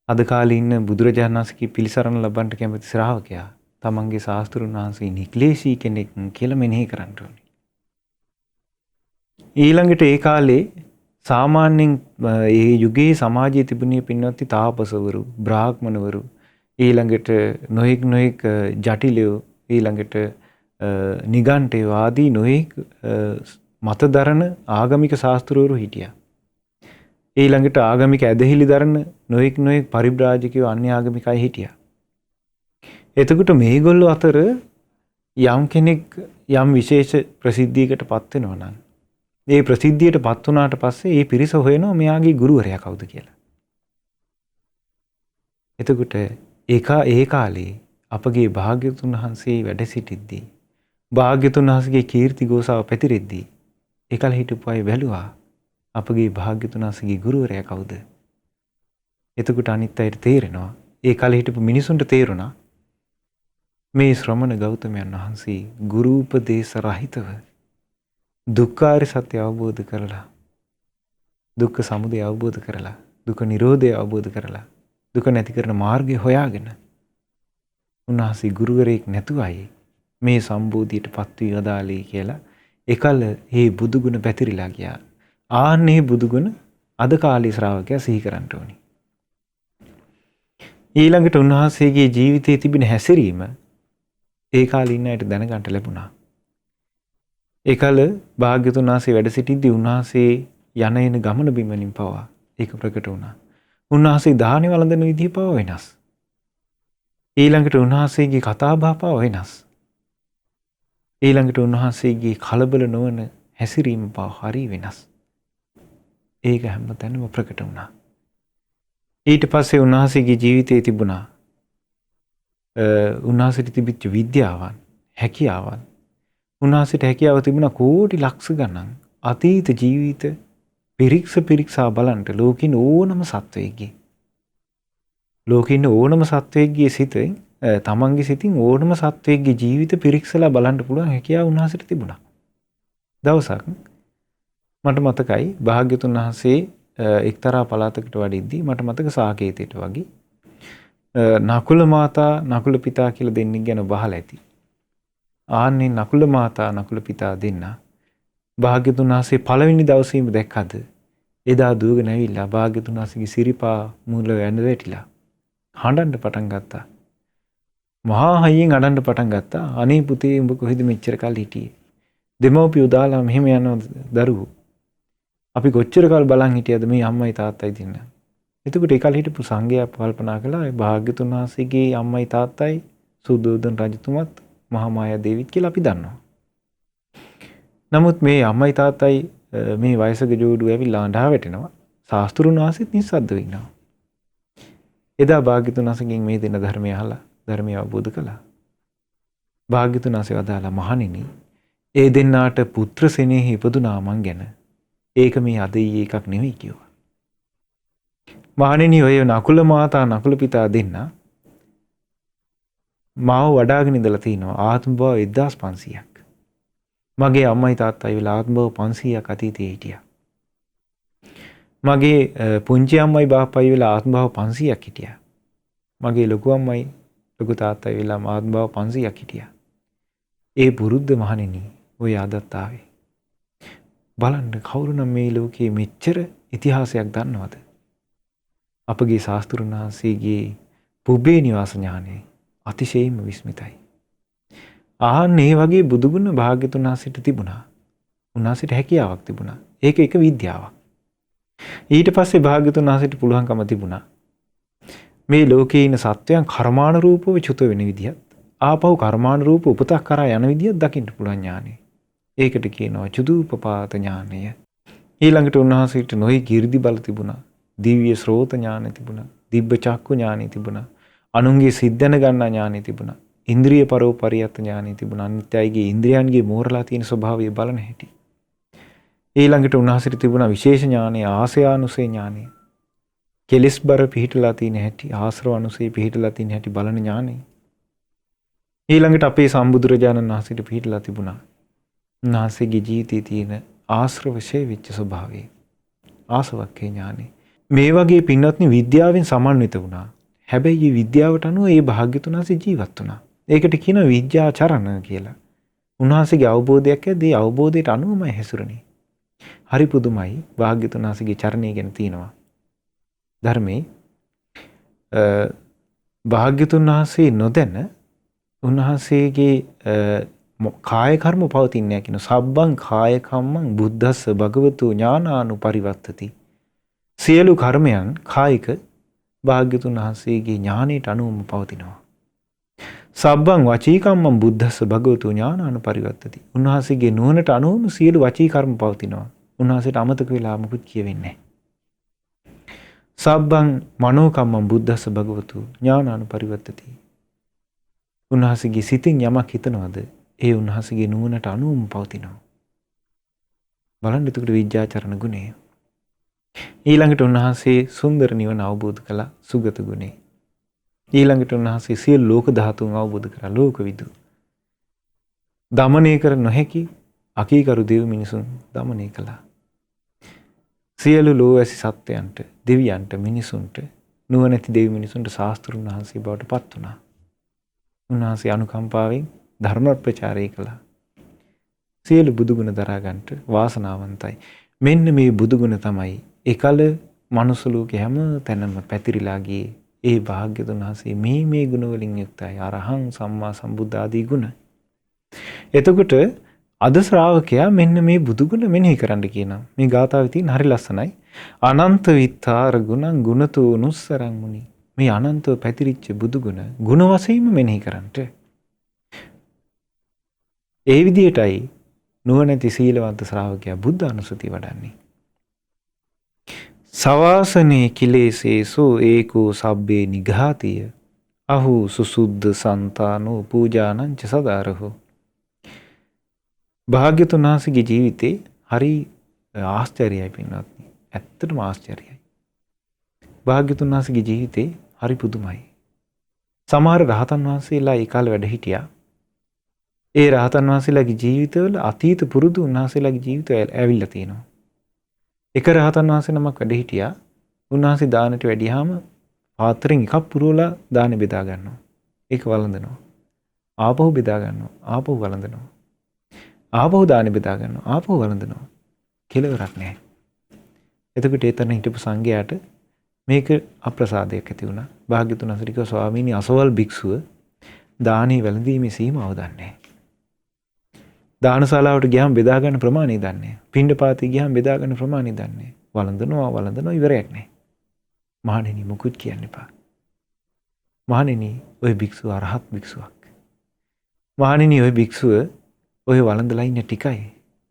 Speaker 1: අද කාලේ ඉන්න බුදුරජාණන් වහන්සේගේ පිළිසරණ ලබන්නට කැමති ශ්‍රාවකයා තමන්ගේ ශාස්ත්‍රුන් වහන්සේ නික්ලේශී කෙනෙක් කියලා මෙනෙහි කරන්න ඕනේ. ඊළඟට ඒ කාලේ සාමාන්‍යයෙන් ඒ යුගයේ සමාජයේ තිබුණේ පින්වත්නි තාපසවරු, බ්‍රාහ්මණවරු, ඊළඟට නොඑක් ජටිලයෝ, ඊළඟට නිගණ්ඨයෝ ආදී නොඑක් මතදරන ආගමික ශාස්ත්‍රවරු හිටියා. ඊළඟට ආගමික ඇදහිලි දරන නොඑක් පරිබ්‍රාජකයෝ අන්‍ය ආගමිකයි හිටියා. එතකොට මේගොල්ලෝ අතර යම් කෙනෙක් යම් විශේෂ ප්‍රසිද්ධියකට පත් වෙනවා නම් ඒ ප්‍රසිද්ධියට පත් වුණාට පස්සේ ඒ පිරිස හොයනවා මෙයාගේ ගුරුවරයා කවුද කියලා. එතකොට ඒ කාලේ අපගේ භාග්‍යවතුන් වහන්සේ වැඩ සිටිද්දී භාග්‍යවතුන් වහන්සේගේ කීර්ති ගෝසාව පැතිරෙද්දී ඒකල හිටපු අය බැලුවා අපගේ භාග්‍යවතුන් වහන්සේගේ ගුරුවරයා කවුද? එතකොට අනිත් අයට තේරෙනවා ඒ කාලේ හිටපු මිනිසුන්ට තේරුණා මේ ශ්‍රමණ ගෞතමයන් වහන්සේ ගුරු උපදේශ රහිතව දුක්ඛාරිය සත්‍ය අවබෝධ කරලා දුක්ඛ සමුදය අවබෝධ කරලා දුක නිරෝධය අවබෝධ කරලා දුක නැති කරන මාර්ගය හොයාගෙන උන්වහන්සේ ගුරුවරයෙක් නැතුවයි මේ සම්බෝධියට පත් වී වදාළේ කියලා එකල මේ බුදුගුණ පැතිරිලා ගියා. ආන්නේ බුදුගුණ අද කාලේ ශ්‍රාවකයා සිහි කරන්න ඕනි. ඊළඟට උන්වහන්සේගේ ජීවිතයේ තිබෙන හැසිරීම ඒ කාලේ ඉන්න අයට දැනගන්න ලැබුණා. ඒකල භාග්‍යවතුන් වහන්සේ වැඩ සිටිද්දී උන්වහන්සේ යන එන ගමන බිමනින් පවා ඒක ප්‍රකට වුණා. උන්වහන්සේ දාහනේ වළඳන විදිහ පවා වෙනස්. ඊළඟට උන්වහන්සේගේ කතා බහ පවා වෙනස්. ඊළඟට උන්වහන්සේගේ කලබල නොවන හැසිරීම පවා හරි වෙනස්. ඒක හැමතැනම ප්‍රකට වුණා. ඊට පස්සේ උන්වහන්සේගේ ජීවිතයේ තිබුණා උන්වහන්සේට තිබිච්ච විද්‍යාවන්, හැකියාවන්. උන්වහන්සේට හැකියාව තිබුණා කෝටි ලක්ෂ ගණන් අතීත ජීවිත පිරික්සා බලන්න ලෝකින් ඕනම සත්වයෙක්ගේ. ලෝකින් ඕනම සත්වයෙක්ගේ සිතෙන් තමන්ගේ සිතින් ඕනම සත්වයෙක්ගේ ජීවිත පිරික්සලා බලන්න පුළුවන් හැකියාව උන්වහන්සේට තිබුණා. දවසක් මට මතකයි භාග්‍යතුන් වහන්සේ එක්තරා පළාතකට වඩිද්දී මට මතක සාකේතයට වගේ නකුල මාතා නකුල පිතා කියලා දෙන්නෙක් ගැන බහලා ඇති. ආන්නේ නකුල මාතා නකුල පිතා දෙන්න භාග්‍යතුන් වහන්සේ පළවෙනි දවසේම දැක්කද එදා දුවගෙන ඇවිල්ලා භාග්‍යතුන් වහන්සේගේ සිරිපා මූල වැඳ වැටිලා හඬන්න පටන් ගත්තා. මහා හයියෙන් අඬන්න පටන් ගත්තා. අනේ පුතේ උඹ කොහෙද මෙච්චර කල් හිටියේ? දෙමව්පියෝ දාලා මෙහෙම යනවා දරුවෝ. අපි කොච්චර කල් බලන් හිටියද මේ අම්මයි තාත්තයි දෙන්න. එතකොට ඒ කාලේ හිටපු සංඝයා කල්පනා කළා භාග්‍යතුන් වහන්සේගේ අම්මයි තාත්තයි සුද්ධෝදන රජතුමත් මහා මායා දේවිත් කියලා අපි දන්නවා. නමුත් මේ අම්මයි තාත්තයි මේ වයසක ජෝඩුව ඇවිල්ලා අඬා වැටෙනවා. ශාස්ත්‍රුන් වහන්සේත් නිස්සද්දව ඉන්නවා. එදා භාග්‍යතුන් වහන්සේගෙන් මේ දෙන ධර්මය අහලා ධර්මය අවබෝධ කළා. භාග්‍යතුන් වහන්සේ වදාලා මහණෙනි ඒ දෙන්නාට පුත්‍ර සෙනෙහි ඉපදුනා මං ගැන ඒක මේ අද ඊයේ එකක් නෙවෙයි කිව්වා. මහණෙනි ඔය නකුල මාතා නකුල පිතා දෙන්න මාව වඩාගෙන ඉඳලා තිනවා ආත්ම භව 1500ක්. මගේ අම්මයි තාත්තයි වෙලා ආත්ම භව 500ක් අතීතයේ හිටියා. මගේ පුංචි අම්මයි බාප්පයි වෙලා ආත්ම භව 500ක් හිටියා. මගේ ලොකු අම්මයි ලොකු තාත්තයි වෙලා ආත්ම භව 500ක් හිටියා. ඒ පුරුද්ද මහණෙනි ඔය අදත් ආවේ. බලන්න කවුරුනම් මේ ලෝකයේ මෙච්චර ඉතිහාසයක් දන්නවද? අපගේ ශාස්ත්‍රුන් වහන්සේගේ පුබ්බේ නිවාස ඥානය අතිශයින්ම විස්මිතයි. ආන්නේ වගේ බුදුගුණ භාග්‍යතුන් වහන්සේට තිබුණා. උන්වහන්සේට හැකියාවක් තිබුණා. ඒක එක විද්‍යාවක්. ඊට පස්සේ භාග්‍යතුන් වහන්සේට පුළුවන්කම තිබුණා මේ ලෝකයේ ඉන්න සත්වයන් කර්මානුරූපව චුත වෙන විදිහත් ආපහු කර්මානුරූප උපතක් කරා යන විදිහත් දකින්න පුළුවන් ඥානය. ඒකට කියනවා චුදූපපාත ඥානය. ඊළඟට උන්වහන්සේට නොයි කිර්දි බල තිබුණා. දිව්‍ය ශ්‍රෝත ඥාන තිබුණා. දිබ්බ චක්කු ඥානෙ තිබුණා. අනුන්ගේ සිත් දැන ගන්නා ඥානෙ තිබුණා. ඉන්ද්‍රිය පරෝපරියත් ඥානෙ තිබුණා. අනිත්‍යයේ ඉන්ද්‍රියන්ගේ මෝරලා තියෙන ස්වභාවය බලන හැටි. ඊළඟට උන්වහන්සේට තිබුණා විශේෂ ඥානය ආසයානුසේ ඥානය. කෙලස් බර පිහිටලා තියෙන හැටි ආශ්‍රව අනුසේ පිහිටලා තියෙන හැටි බලන ඥානය. ඊළඟට අපේ සම්බුදුරජාණන් වහන්සේට පිහිටලා තිබුණා උන්වහන්සේගේ ජීවිතයේ තියෙන ආශ්‍රව ෂේ වෙච්ච ස්වභාවය. ආසවක්ඛේ ඥානෙ. මේ වගේ පින්වත්නි විද්‍යාවෙන් සමන්විත වුණා. හැබැයි මේ විද්‍යාවට අනුව ඒ භාග්‍යතුන් වහන්සේ ජීවත් වුණා. ඒකට කියනවා විද්‍යාචරණ කියලා. උන්වහන්සේගේ අවබෝධයක් ඇද්දී අවබෝධයට අනුවමයි හැසිරුණේ. හරි පුදුමයි භාග්‍යතුන් වහන්සේගේ චරණය ගැන තියෙනවා. ධර්මයේ භාග්‍යතුන් වහන්සේ නොදැන උන්වහන්සේගේ කාය කර්ම පවතින්නේ නැහැ කියන සබ්බං කාය කම්මං බුද්දස්ස භගවතු ඥානානුපරිවත්තති. සියලු කර්මයන් කායික භාග්‍යතුන් වහන්සේගේ ඥාණයට අනුවම පවතිනවා. සබ්බං වචී කම්මං බුද්දස්ස භගවතු ඥානාන පරිවර්තති. උන්වහන්සේගේ නුවණට අනුවම සියලු වචී කර්ම පවතිනවා. උන්වහන්සේට අමතක වෙලා මුකුත් කියවෙන්නේ නැහැ. සබ්බං මනෝ කම්මං බුද්දස්ස භගවතු ඥානාන පරිවර්තති. උන්වහන්සේගේ සිතින් යමක් හිතනවාද ඒ උන්වහන්සේගේ නුවණට අනුවම පවතිනවා. බලන්න එතකොට විද්‍යාචරණ ගුණය. ඊළඟට උන්වහන්සේ සුන්දර නිවන අවබෝධ කළා සුගත ගුණේ. ඊළඟට උන්වහන්සේ සියලු ලෝක ධාතුන් අවබෝධ කරා ලෝකවිදු. දමනය කර නොහැකි අකීකරු දෙව් මිනිසුන් දමනය කළා. සියලු ලෝවැසි සත්වයන්ට දෙවියන්ට මිනිසුන්ට නුවණැති දෙව් මිනිසුන්ට ශාස්ත්‍රුන් වහන්සේ බවට පත් වුණා. උන්වහන්සේ අනුකම්පාවෙන් ධර්ම ප්‍රචාරය කළා. සියලු බුදුගුණ දරා ගන්නට වාසනාවන්තයි. මෙන්න මේ බුදුගුණ තමයි එකල මනුස්ස ලෝකේ හැම තැනම පැතිරිලා ගියේ. ඒ භාග්‍යතුන් වහන්සේ මේ ගුණ වලින් යුක්තයි. අරහං සම්මා සම්බුද්ධ ආදී ගුණ. එතකොට අද ශ්‍රාවකයා මෙන්න මේ බුදුගුණ මෙනෙහි කරන්න කියනවා. මේ ගාථාවේ තියෙන හරි ලස්සනයි. අනන්ත විත්තාර ගුණං ගුණතෝ නුස්සරං මුනි. මේ අනන්තව පැතිරිච්ච බුදුගුණ ගුණ වශයෙන්ම මෙනෙහි කරන්නට. ඒ විදිහටයි නුවණැති සීලවන්ත ශ්‍රාවකයා බුද්ධ අනුසතිය වඩන්නේ. සවාසනේ කිලේසේසෝ ඒකෝ සබ්බේ නිඝාතිය අහු සුසුද්ධ සන්තානෝ පූජානං ච සදාරහෝ. භාග්‍යතුන් වහන්සේගේ ජීවිතේ හරි ආශ්චර්යයි පින්වත්නි. ඇත්තටම ආශ්චර්යයි. භාග්‍යතුන් වහන්සේගේ ජීවිතේ හරි පුදුමයි. සමහර රහතන් වහන්සේලා ඒ කාලේ වැඩ හිටියා. ඒ රහතන් වහන්සේලාගේ ජීවිතවල අතීත පුරුදු උන්වහන්සේලාගේ ජීවිතය ඇවිල්ලා තියෙනවා. එක රහතන් වහන්සේ නමක් වැඩ හිටියා. උන්වහන්සේ දානට වැඩියාම පාත්‍රෙන් එකක් පුරවලා දානෙ බෙදා ගන්නවා. ඒක වළඳනවා. ආපහු බෙදා ගන්නවා. ආපහු වළඳනවා. ආපහු දානෙ බෙදා ගන්නවා. ආපහු වළඳනවා. කෙලවරක් නැහැ. එතකොට ඒතන හිටපු සංඝයාට මේක අප්‍රසාදයක් ඇති වුණා. භාග්‍යතුන් වහන්සේ කිව්වා ස්වාමීනි අසවල් භික්ෂුව දානෙ වැළඳීමේ සීමාව දන්නේ නැහැ. දානශාලාවට ගියාම බෙදා ගන්න ප්‍රමාණය දන්නේ නැහැ. පිණ්ඩපාතේ ගියාම බෙදා ගන්න ප්‍රමාණය දන්නේ නැහැ. වළඳනවා ඉවරයක් නැහැ. මහණෙනි මුකුත් කියන්න එපා. මහණෙනි ওই භික්ෂුව අරහත් භික්ෂුවක්. මහණෙනි ওই භික්ෂුව ඔය වළඳලා ඉන්න ටිකයි.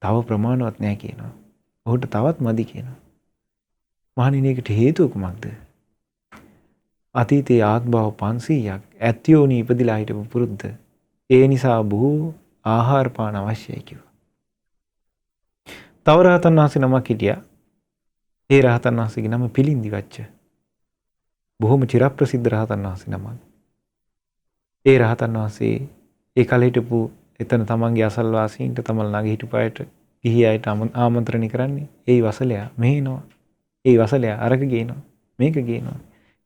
Speaker 1: තව ප්‍රමාණවත් නැහැ කියනවා. ඔහුට තවත් මදි කියනවා. මහණෙනි ඒකට හේතුව කුමක්ද? අතීතයේ ආත්මභාව 500ක් ඇත්යෝනි ඉපදිලා හිටපු පුරුද්ද. ඒ නිසා බොහෝ ආහාර පාන අවශ්‍යයි කිව්වා. තව රහතන් වහන්සේ නමක් හිටියා. ඒ රහතන් වහන්සේගේ නම පිළින්දිවච්ච. බොහොම චිරප්‍රසිද්ධ රහතන් වහන්සේ නමක්. ඒ රහතන් වහන්සේ ඒ කාලේ හිටපු එතන තමන්ගේ අසල්වාසීන්ට තමල් ළඟ හිටපු අයට ගිහි අයට ආමන්ත්‍රණය කරන්නේ. ඒ වසලයා මෙහෙනවා. ඒ වසලයා අරක ගේනවා. මේක ගේනවා.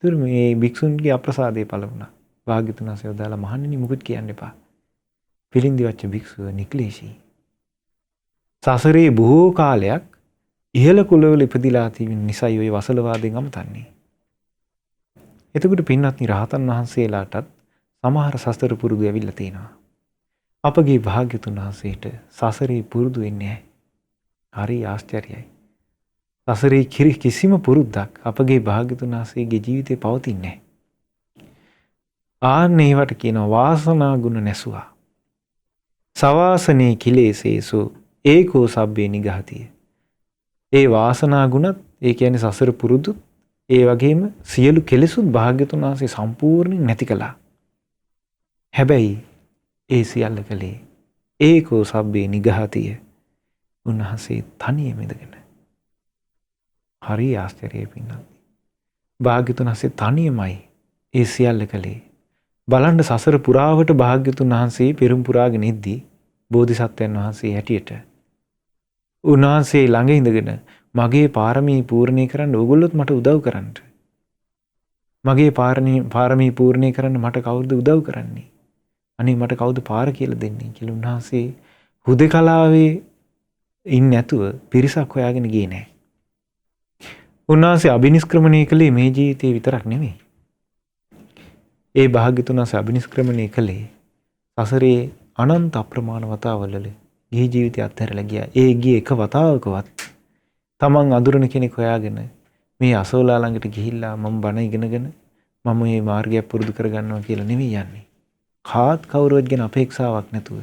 Speaker 1: ඒතර මේ භික්ෂුන්ගේ අප්‍රසාදේ පළ වුණා. භාග්‍යතුන් වහන්සේ වදාලා මහණෙනි මුකුත් කියන්න එපා. පිළින්දිවච්ච භික්ෂුව නික්ලේශී. සසරේ බොහෝ කාලයක් ඉහළ කුලවල ඉපදිලා තිබෙන නිසායි ওই වසලවාදයෙන් අමතන්නේ. එතකොට පින්වත්නි රහතන් වහන්සේලාටත් සමහර සසර පුරුදු ඇවිල්ලා තියෙනවා. අපගේ භාග්‍යතුන් වහන්සේට සසරේ පුරුදු වෙන්නේ නැහැ. හරි ආශ්චර්යයි. සසරේ කිසිම පුරුද්දක් අපගේ භාග්‍යතුන් වහන්සේගේ ජීවිතේ පවතින්නේ නැහැ. ආන්න ඒවට කියනවා වාසනා ගුණ නැසුවා. සවාසනේ කිලේසේසු ඒකෝ සබ්බේ නිඝාතිය. ඒ වාසනා ගුණත් ඒ කියන්නේ සසර පුරුදු ඒ වගේම සියලු කෙලෙසුත් භාග්‍යතුන් වහන්සේ සම්පූර්ණයෙන් නැති කළා. හැබැයි ඒ සියල්ල කලේ ඒකෝ සබ්බේ නිඝාතිය. උන්වහන්සේ තනියම ඉඳගෙන. හරි ආශ්චර්යයි පින්නත්. භාග්‍යතුන් වහන්සේ තනියමයි ඒ සියල්ල කලේ. බලන්න සසර පුරාවට භාග්‍යතුන් වහන්සේ පෙරම් පුරාගෙන ඉද්දී බෝධිසත්වයන් වහන්සේ හැටියට උන්වහන්සේ ළඟ ඉඳගෙන මගේ පාරමී පූර්ණේ කරන්න ඕගොල්ලොත් මට උදව් කරන්න. මගේ පාරමී පූර්ණේ කරන්න මට කවුරුද උදව් කරන්නේ? අනේ මට කවුද පාර කියලා දෙන්නේ කියලා උන්වහන්සේ හුදකලාවේ ඉන්නේ නැතුව පිරිසක් හොයාගෙන ගියේ නැහැ. උන්වහන්සේ අබිනිෂ්ක්‍රමණය කළේ මේ ජීවිතේ විතරක් නෙමෙයි. ඒ භාග්‍යතුන් වහන්සේ අබිනිෂ්ක්‍රමණය කළේ සසරේ අනන්ත අප්‍රමාණ වතාවල ගිහි ජීවිතය අත්හැරලා ගියා. ඒ ගියේ එක වතාවකවත් තමන් අඳුරන කෙනෙක් හොයාගෙන මේ අසෝලා ළඟට ගිහිල්ලා මම බණ ඉගෙනගෙන මම මේ මාර්ගය පුරුදු කරගන්නවා කියලා නෙමෙයි යන්නේ. කාත් කවුරුවත් ගැන අපේක්ෂාවක් නැතුව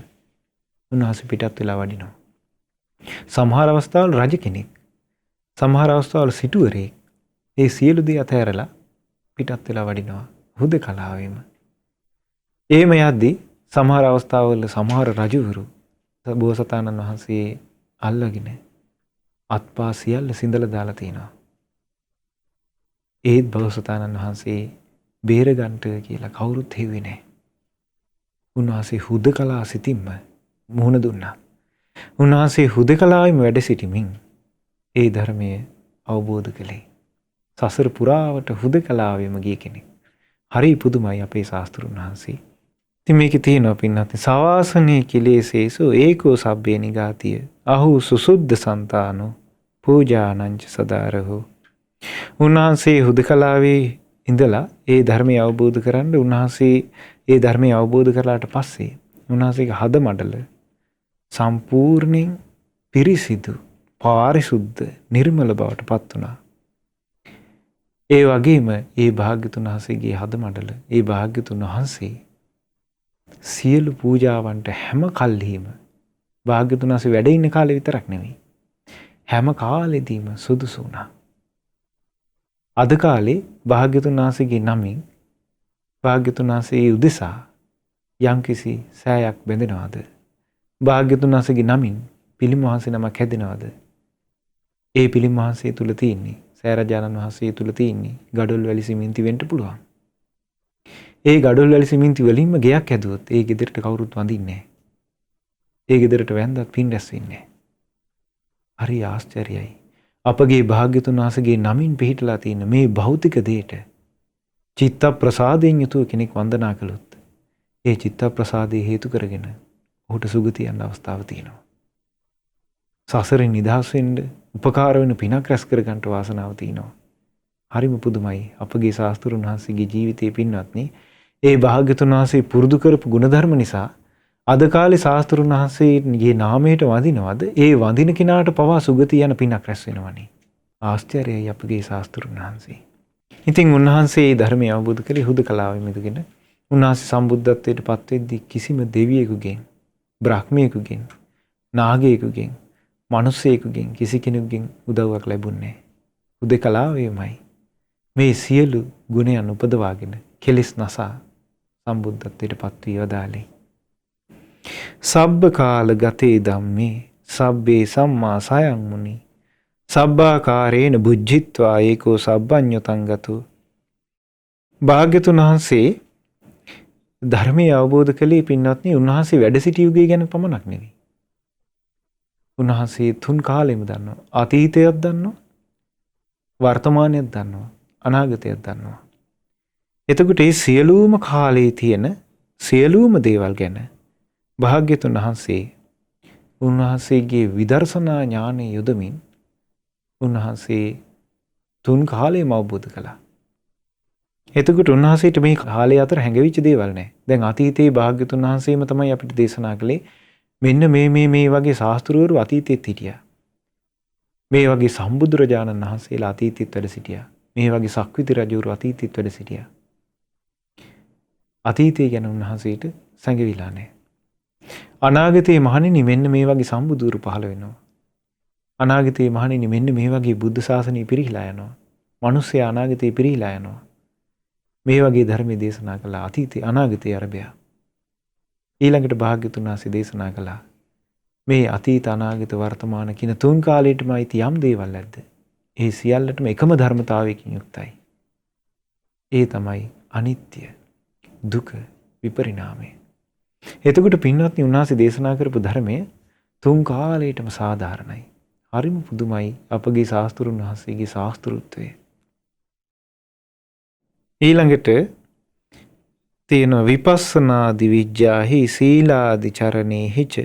Speaker 1: උන්වහන්සේ පිටත් වෙලා වඩිනවා. සමහර අවස්ථාවල රජ කෙනෙක්, සමහර අවස්ථාවල සිටුවරයෙක් ඒ සියලු දේ අතහැරලා පිටත් වෙලා වඩිනවා හුදකලාවෙම. එහෙම යද්දී සමහර අවස්ථාවල සමහර රජවරු බෝසතාණන් වහන්සේ අල්ලගෙන අත්පා සියල්ල සිඳලා දාලා තිනවා. ඒත් බෝසතාණන් වහන්සේ බේරගන්ට කියලා කවුරුත් හෙව්වේ නැහැ. උන්වහන්සේ හුදකලා සිතින්ම මුහුණ දුන්නා. උන්වහන්සේ හුදකලාවෙම වැඩ සිටිමින් ඒ ධර්මය අවබෝධ කළේ. සසර පුරාවට හුදකලාවෙම ගිය කෙනෙක්. හරි පුදුමයි අපේ ශාස්ත්‍රුන් වහන්සේ. ඉතින් මේකේ තියෙනවා පින්නත් සවාසනේ කිලේසේසෝ ඒකෝ සබ්බේ නිගාතිය අහු සුසුද්ධ සන්තානෝ පූජානංච සදාරහෝ. උන්වහන්සේ හුදකලාවේ ඉඳලා ඒ ධර්මය අවබෝධ කරන්න උන්වහන්සේ ඒ ධර්මය අවබෝධ කරලාට පස්සේ උන්වහන්සේගේ හද මඩල සම්පූර්ණයෙන් පිරිසිදු පාරිශුද්ධ නිර්මල බවට පත් වුණා. ඒ වගේම ඒ භාග්‍යතුන් වහන්සේගේ හද මඩල ඒ භාග්‍යතුන් වහන්සේ සියලු පූජාවන්ට හැම කල්හිම භාග්‍යතුන් වහන්සේ වැඩ ඉන්න කාලේ විතරක් නෙවෙයි හැම කාලෙදීම සුදුසු වුණා. අද කාලේ භාග්‍යතුන් වහන්සේගේ නමින් භාග්‍යතුන් වහන්සේ උදෙසා යම්කිසි සෑයක් බැඳෙනවද? භාග්‍යතුන් වහන්සේගේ නමින් පිළිම වහන්සේ නමක් හැදෙනවද? ඒ පිළිම වහන්සේ තුල තියෙන්නේ සෑරජානන් වහන්සේ තුල තියෙන්නේ ගඩොල් වැලි සිමෙන්ති වෙන්න පුළුවන්. ඒ ගඩොල් වැලි සිමෙන්ති වලින්ම ගෙයක් හැදුවොත් ඒ ගෙදරට කවුරුත් වඳින්නේ නැහැ. ඒ ගෙදරට වැන්දත් පින් රැස් වෙන්නේ නැහැ. හරි ආශ්චර්යයි. අපගේ භාග්‍යතුන් වහන්සේගේ නමින් පිහිටලා තියෙන මේ භෞතික දෙයට චිත්ත ප්‍රසාදයෙන් යුතුව කෙනෙක් වන්දනා කළොත් ඒ චිත්ත ප්‍රසාදේ හේතු කරගෙන ඔහුට සුගතිය යන අවස්ථාව තියෙනවා. සසරෙන් නිදහස් වෙන්න උපකාර වෙන පිනක් රැස් කර ගන්නට වාසනාව තියෙනවා. හරිම පුදුමයි අපගේ ශාස්ත්‍රුන් වහන්සේගේ ජීවිතයේ පින්වත්නි. ඒ භාග්‍යතුන් වහන්සේ පුරුදු කරපු ගුණධර්ම නිසා අද කාලේ ශාස්ත්‍රුන් වහන්සේගේ නාමයට වඳිනවද? ඒ වඳින කෙනාට පවා සුගතිය යන පිනක් රැස් වෙනවනේ. ආශ්චර්යයි අපගේ ශාස්ත්‍රුන් වහන්සේ. ඉතින් උන්වහන්සේ මේ ධර්මය අවබෝධ කරේ හුදකලාවෙම ඉඳගෙන. උන්වහන්සේ සම්බුද්ධත්වයට පත් වෙද්දී කිසිම දෙවියෙකුගෙන්, බ්‍රහ්මයෙකුගෙන්, නාගයෙකුගෙන්, මිනිසෙකුගෙන් කිසි කෙනෙකුගෙන් උදව්වක් ලැබුණේ නැහැ. හුදකලාවෙමයි මේ සියලු ගුණයන් උපදවාගෙන කෙලෙස් නසා සම්බුද්ධත්වයට පත් වී වදාළේ. සබ්බ කාල ගතේ ධම්මේ සබ්බේ සම්මා සයං මුනි සබ්බාකාරේන බුද්ධිත්වා ඒකෝ සබ්බඤ්ඤතං ගතෝ. භාග්‍යතුන් වහන්සේ ධර්මය අවබෝධ කළේ පින්වත්නි උන්වහන්සේ වැඩ සිටි යුගය ගැන පමණක් නෙවෙයි. උන්වහන්සේ තුන් කාලෙම දන්නවා. අතීතයත් දන්නවා, වර්තමානයත් දන්නවා, අනාගතයත් දන්නවා. එතකොට මේ සියලුම කාලේ තියෙන සියලුම දේවල් ගැන භාග්‍යතුන් වහන්සේ උන්වහන්සේගේ විදර්ශනා ඥානෙ යොදමින් උන්වහන්සේ තුන් කාලෙම අවබෝධ කළා. එතකොට උන්වහන්සේට මේ කාලය අතර හැඟවිච්ච දේවල් නැහැ. දැන් අතීතයේ භාග්‍යතුන් වහන්සේම තමයි අපිට දේශනා කළේ මෙන්න මේ වගේ ශාස්ත්‍රවරු අතීතෙත් හිටියා. මේ වගේ සම්බුදුරජාණන් වහන්සේලා අතීතෙත් වැඩ සිටියා. මේ වගේ සක්විති රජවරු අතීතෙත් වැඩ සිටියා. අතීතය ගැන උන්වහන්සේට සැඟවිලා නැහැ. අනාගතයේ මහණෙනි මෙන්න මේ වගේ සම්බුදුරු පහළ වෙනවා. අනාගතයේ මහණෙනි මෙන්න මේ වගේ බුද්ධ ශාසනය පිරිහිලා යනවා. මිනිස්සයා අනාගතයේ පිරිහිලා යනවා. මේ වගේ ධර්මයේ දේශනා කළා අතීතයේ අනාගතයේ අරබයා. ඊළඟට භාග්‍යතුන් වහන්සේ දේශනා කළා මේ අතීත අනාගත වර්තමාන කියන තුන් කාලයටම අයිති යම් දේවල් නැද්ද? ඒ සියල්ලටම එකම ධර්මතාවයකින් යුක්තයි. ඒ තමයි අනිත්‍ය, දුක, විපරිණාමය. එතකොට පින්වත්නි උන්වහන්සේ දේශනා කරපු ධර්මය තුන් කාලයටම සාධාරණයි. හරිම පුදුමයි අපගේ ශාස්ත්‍රුන් වහන්සේගේ ශාස්ත්‍රුත්වය. ඊළඟට තියෙන විපස්සනාදි විඥාහි සීලාදි චරණේහිච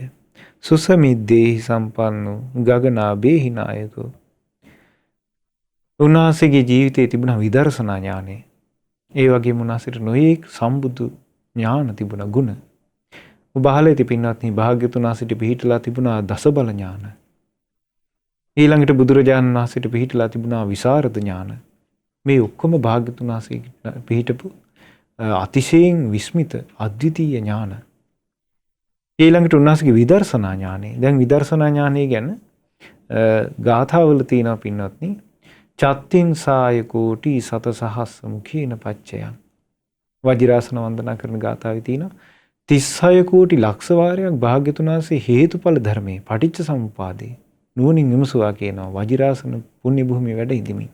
Speaker 1: සුසමිද්දේහි සම්පන්නෝ ගගනාභේහි නායකෝ. උන්වහන්සේගේ ජීවිතයේ තිබුණ විදර්ශනා ඥානෙ ඒ වගේම උන්වහන්සේට නොයේක් සම්බුදු ඥාන තිබුණ ගුණ. ඔබහලෙති පින්වත්නි භාග්‍යතුන් වහන්සේට පිහිටලා තිබුණා දසබල ඥාන. ඊළඟට බුදුරජාණන් වහන්සේට පිහිටලා තිබුණා විසරද ඥාන. මේ ඔක්කොම භාග්‍යතුන් වහන්සේ පිහිටපු අතිශයින් විස්මිත අද්විතීය ඥාන. ඊළඟට උන්වහන්සේගේ විදර්ශනා ඥානෙ. දැන් විදර්ශනා ඥානෙ ගැන ගාථාවල තියෙනවා පින්වත්නි. චත්තින් සාය කෝටි සත සහස්ස මුඛේන පච්චයන්. වජිරාසන වන්දනා කරන ගාථාවේ තියෙනවා 36 කෝටි ලක්ෂ වාරයක් භාග්‍යතුන් වහන්සේ හේතුඵල ධර්මයේ පටිච්ච සමුපාදේ නුවණින් විමසුවා කියනවා වජිරාසන පුණ්‍ය භූමියේ වැඩ ඉඳිමින්.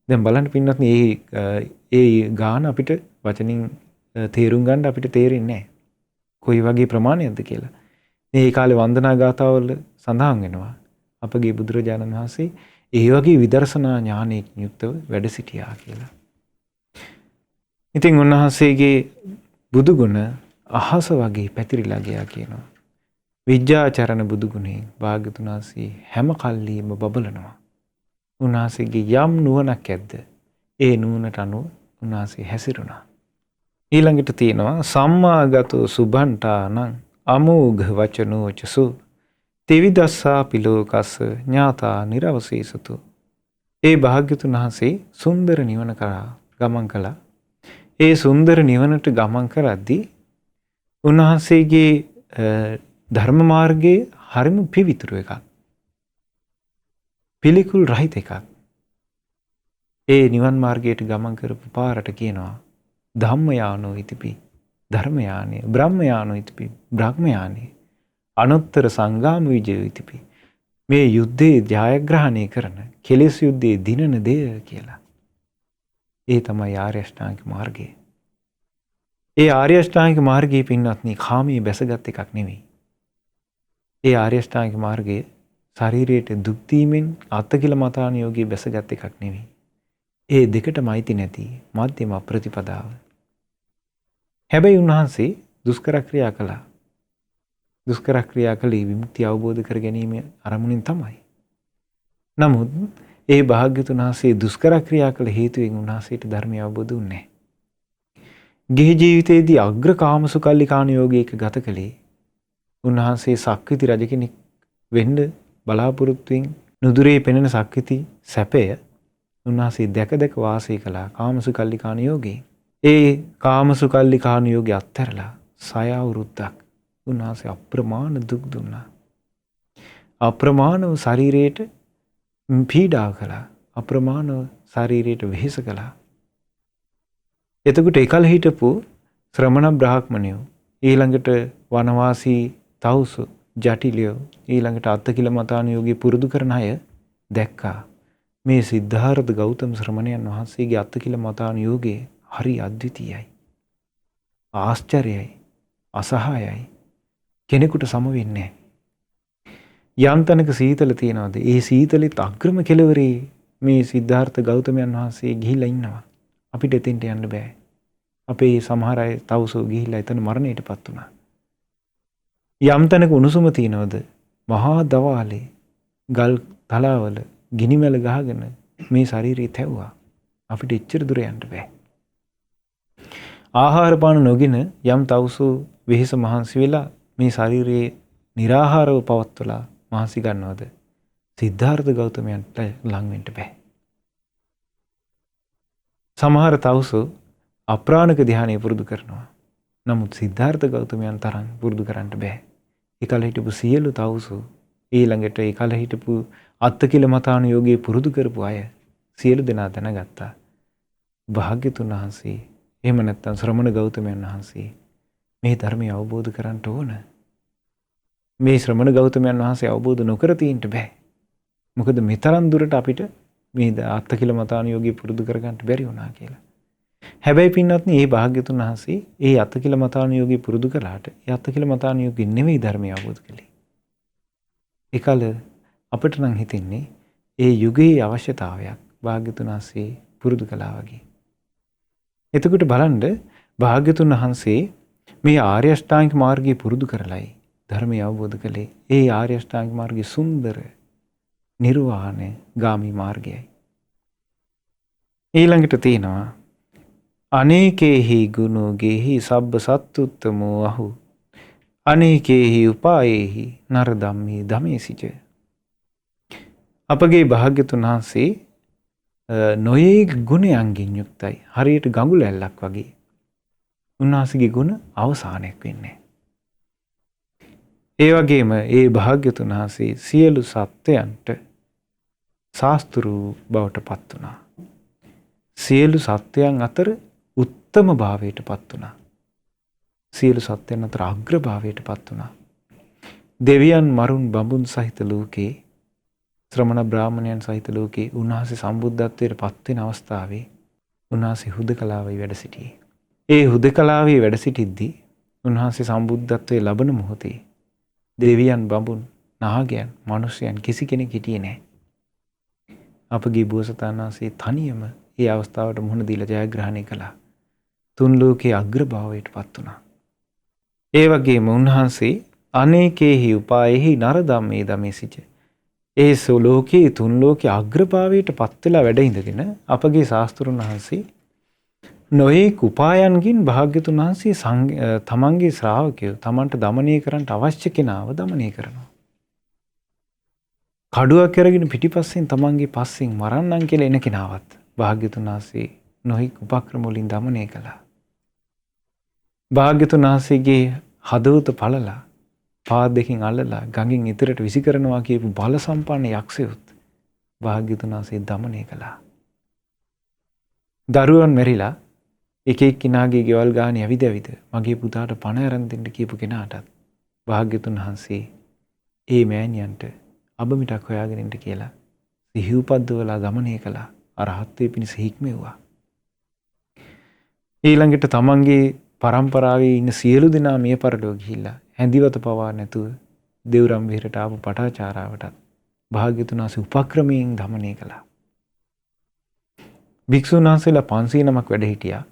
Speaker 1: දැන් බලන්න පින්වත්නි ඒ ගාන අපිට වචනින් තේරුම් ගන්න අපිට තේරෙන්නේ නැහැ. කොයි වගේ ප්‍රමාණයක්ද කියලා. මේ කාලේ වන්දනා ගාථාවල සඳහන් වෙනවා. අපගේ බුදුරජාණන් වහන්සේ ඒ වගේ විදර්ශනා ඥානයෙන් යුක්තව වැඩ සිටියා කියලා. ඉතින් උන්වහන්සේගේ බුදු ගුණ අහස වගේ පැතිරිලා ගියා කියනවා. විද්‍යාචරණ බුදු ගුණයෙන් භාග්‍යතුන් වහන්සේ හැම කල්ලිම බබලනවා. උන්වහන්සේගේ යම් නුවණක් ඇද්ද ඒ නුවණට අනුව උන්වහන්සේ හැසිරුණා. ඊළඟට තියෙනවා සම්මාගතෝ සුභන්තානං අමෝඝ වචනෝචසු තිවිදස්සා පිලෝකස්ස ඥාතා නිරවසීසතු. ඒ භාග්‍යතුන් වහන්සේ සුන්දර නිවන කරා ගමන් කළා. ඒ සුන්දර නිවනට ගමන් කරද්දී උන්වහන්සේගේ ධර්ම මාර්ගයේ හරිම පිවිතුරු එකක්. පිළිකුල් රහිත එකක්. ඒ නිවන් මාර්ගයට ගමන් කරපු පාරට කියනවා ධම්මයානෝ ඉතිපි ධර්මයානේ බ්‍රහ්මයානෝ ඉතිපි බ්‍රහ්මයානේ අනුත්තර සංගාම විජය ඉතිපි. මේ යුද්ධේ ජයග්‍රහණය කරන කෙලෙස් යුද්ධේ දිනන දෙය කියලා. ඒ තමයි ආර්ය අෂ්ටාංගික මාර්ගය. ඒ ආර්ය අෂ්ටාංගික මාර්ගයේ පින්වත්නි කාමයේ බැසගත් එකක් නෙවෙයි. ඒ ආර්ය අෂ්ටාංගික මාර්ගය ශරීරයට දුක් දීමෙන් අත්කිල මතාන යෝගී බැසගත් එකක් නෙවෙයි. ඒ දෙකටම අයිති නැති මධ්‍යම ප්‍රතිපදාව. හැබැයි උන්වහන්සේ දුෂ්කර ක්‍රියා කළා. දුෂ්කර ක්‍රියා කළේ විමුක්තිය අවබෝධ කර ගැනීම අරමුණින් තමයි. නමුත් ඒ භාග්‍යතුන් වහන්සේ දුෂ්කර ක්‍රියා කළ හේතුවෙන් උන්වහන්සේට ධර්මය අවබෝධ වුණේ නැහැ. ගිහි ජීවිතයේදී අග්‍ර කාමසුකල්ලිකාණ යෝගයක ගත කළේ උන්වහන්සේ සක්විති රජ කෙනෙක් වෙන්න බලාපොරොත්තුෙන් නුදුරේ පෙනෙන සක්විති සැපය උන්වහන්සේ දැක දැක වාසය කළා කාමසුකල්ලිකාණ යෝගේ. ඒ කාමසුකල්ලිකාණ යෝගය අත්හැරලා 6 අවුරුද්දක් උන්වහන්සේ අප්‍රමාණ දුක් දුන්නා. අප්‍රමාණව ශරීරයට පීඩා කළා. අප්‍රමාණව ශරීරයට වෙහෙස කළා. එතකොට එකල හිටපු ශ්‍රමණ බ්‍රාහ්මණයෝ ඊළඟට වනවාසී තවුසු ජටිලියෝ ඊළඟට අත්කිල මතාන යෝගී පුරුදු කරන අය දැක්කා මේ සිද්ධාර්ථ ගෞතම ශ්‍රමණයන් වහන්සේගේ අත්කිල මතාන යෝගයේ හරි අද්විතීයයි. ආශ්චර්යයි. අසහායයි. කෙනෙකුට සම වෙන්නේ නැහැ. යම් තැනක සීතල තියනවාද ඒ සීතලෙත් අග්‍රම කෙළවරේ මේ සිද්ධාර්ථ ගෞතමයන් වහන්සේ ගිහිල්ලා ඉන්නවා. අපිට එතෙන්ට යන්න බෑ. අපේ සමහර අය තවුසෝ ගිහිල්ලා එතන මරණයටපත් වුණා. යම් තැනක උණුසුම තියනවද මහා දවාලේ ගල් තලාවල ගිනිමැල ගහගෙන මේ ශරීරය තැවුවා. අපිට එච්චර දුර යන්න බෑ. ආහාර පාන නොගෙන යම් තවුසෝ වෙහෙස මහන්සි වෙලා මේ ශරීරයේ निराहारව පවත්වලා මහන්සි ගන්නවද සිද්ධාර්ථ ගෞතමයන්ට ලං වෙන්න බෑ. සමහර තවුසෝ අප්‍රාණක ධානය පුරුදු කරනවා. නමුත් සිද්ධාර්ථ ගෞතමයන් තරම් පුරුදු කරන්න බෑ. ඒකල හිටපු සියලු තවුසෝ ඊළඟට ඒකල හිටපු අත්කිල මතාන යෝගයේ පුරුදු කරපු අය සියලු දෙනා දැනගත්තා. භාග්‍යතුන් වහන්සේ එහෙම නැත්නම් ශ්‍රමණ ගෞතමයන් වහන්සේ මේ ධර්මය අවබෝධ කරගන්න ඕන. මේ ශ්‍රමණ ගෞතමයන් වහන්සේ අවබෝධ නොකර තියෙන්න බෑ. මොකද මෙතරම් දුරට අපිට මේ අත්කිල මතාන යෝගී පුරුදු කරගන්න බැරි වුණා කියලා. හැබැයි පින්වත්නි මේ භාග්‍යතුන් වහන්සේ ඒ අත්කිල මතාන යෝගී පුරුදු කළාට ඒ අත්කිල මතාන යෝගී නෙවෙයි ධර්මය අවබෝධ කළේ. ඒකල අපිට නම් හිතෙන්නේ ඒ යුගයේ අවශ්‍යතාවයක් භාග්‍යතුන් වහන්සේ පුරුදු කළා වගේ. එතකොට බලන්න භාග්‍යතුන් වහන්සේ මේ ආර්ය අෂ්ටාංගික මාර්ගය පුරුදු කරලයි ධර්මය අවබෝධ කළේ. ඒ ආර්ය අෂ්ටාංගික මාර්ගයේ සුන්දර නිර්වාණ ගාමී මාර්ගයයි. ඊළඟට තියෙනවා අනේකේහි ගුණෝගේහි සබ්බ සත්තුත්තමෝ අහු අනේකේහි උපායේහි නර ධම්මේ ධමේසිච. අපගේ භාග්‍යතුන් වහන්සේ නොයෙක් ගුණයන්ගෙන් යුක්තයි. හරියට ගඟුල ඇල්ලක් වගේ. උන්වහන්සේගේ ගුණ අවසානයක් වෙන්නේ. ඒ වගේම ඒ භාග්‍යතුන් වහන්සේ සියලු සත්වයන්ට ශාස්ත්‍රු බවට පත් වුණා. සියලු සත්වයන් අතර උත්තම භාවයට පත් වුණා. සියලු සත්වයන් අතර අග්‍ර භාවයට පත් වුණා. දෙවියන් මරුන් බඹුන් සහිත ලෝකේ ශ්‍රමණ බ්‍රාහ්මණයන් සහිත ලෝකේ උන්වහන්සේ සම්බුද්ධත්වයට පත් වෙන අවස්ථාවේ උන්වහන්සේ හුදකලාවේ වැඩ සිටියේ. ඒ හුදකලාවේ වැඩ සිටිද්දී උන්වහන්සේ සම්බුද්ධත්වයේ ලබන මොහොතේ දෙවියන් බඹුන් නාගයන් මිනිසයන් කිසි කෙනෙක් හිටියේ නැහැ. අපගේ බෝසතාණන් වහන්සේ තනියම ඒ අවස්ථාවට මුහුණ දීලා ජයග්‍රහණය කළා. තුන් ලෝකයේ අග්‍රභාවයට පත් වුණා. ඒ වගේම උන්වහන්සේ අනේකේහි උපායෙහි නර ධම්මේ ධමේසිච ඒ ලෝකයේ තුන් ලෝකයේ අග්‍රභාවයට පත් වෙලා වැඩ ඉඳගෙන අපගේ ශාස්ත්‍රුන් වහන්සේ නොයෙක් උපායන්ගින් භාග්‍යතුන් වහන්සේ තමන්ගේ ශ්‍රාවකයෝ තමන්ට දමනය කරන්නට අවශ්‍ය කෙනාව දමනය කරනවා. කඩුවක් අරගෙන පිටිපස්සෙන් තමන්ගේ පස්සෙන් මරන්නම් කියලා එන කෙනාවත් භාග්‍යතුන් වහන්සේ නොයෙක් උපක්‍රම වලින් දමනය කළා. භාග්‍යතුන් වහන්සේගේ හදවත පළලා පාද දෙකෙන් අල්ලලා ගඟින් ඉතරට විසි කරනවා කියපු බල සම්පන්න යක්ෂයොත් භාග්‍යතුන් වහන්සේ දමනය කළා. දරුවන් මෙරිලා එක එක්කිනාගේ ගෙවල් ගානේ ඇවිද මගේ පුතාට පණ අරන් දෙන්න කියපු කෙනාටත් භාග්‍යතුන් වහන්සේ ඒ මෑණියන්ට අබමිටක් හොයාගෙන ඉන්න කියලා සිහි උපද්දවලා දමනය කළා. අරහත්ත්වයේ පිණිස හික්මෙව්වා. ඊළඟට තමන්ගේ පරම්පරාවේ ඉන්න සියලු දෙනා මිය පරලෝ ගිහිල්ලා හැඳිවත පවා නැතුව දෙව්රම් විහෙරට ආපු පටාචාරාවටත් භාග්‍යතුන් වහන්සේ උපක්‍රමයෙන් දමනය කළා. භික්ෂුන් වහන්සේලා 500 නමක් වැඩ හිටියා.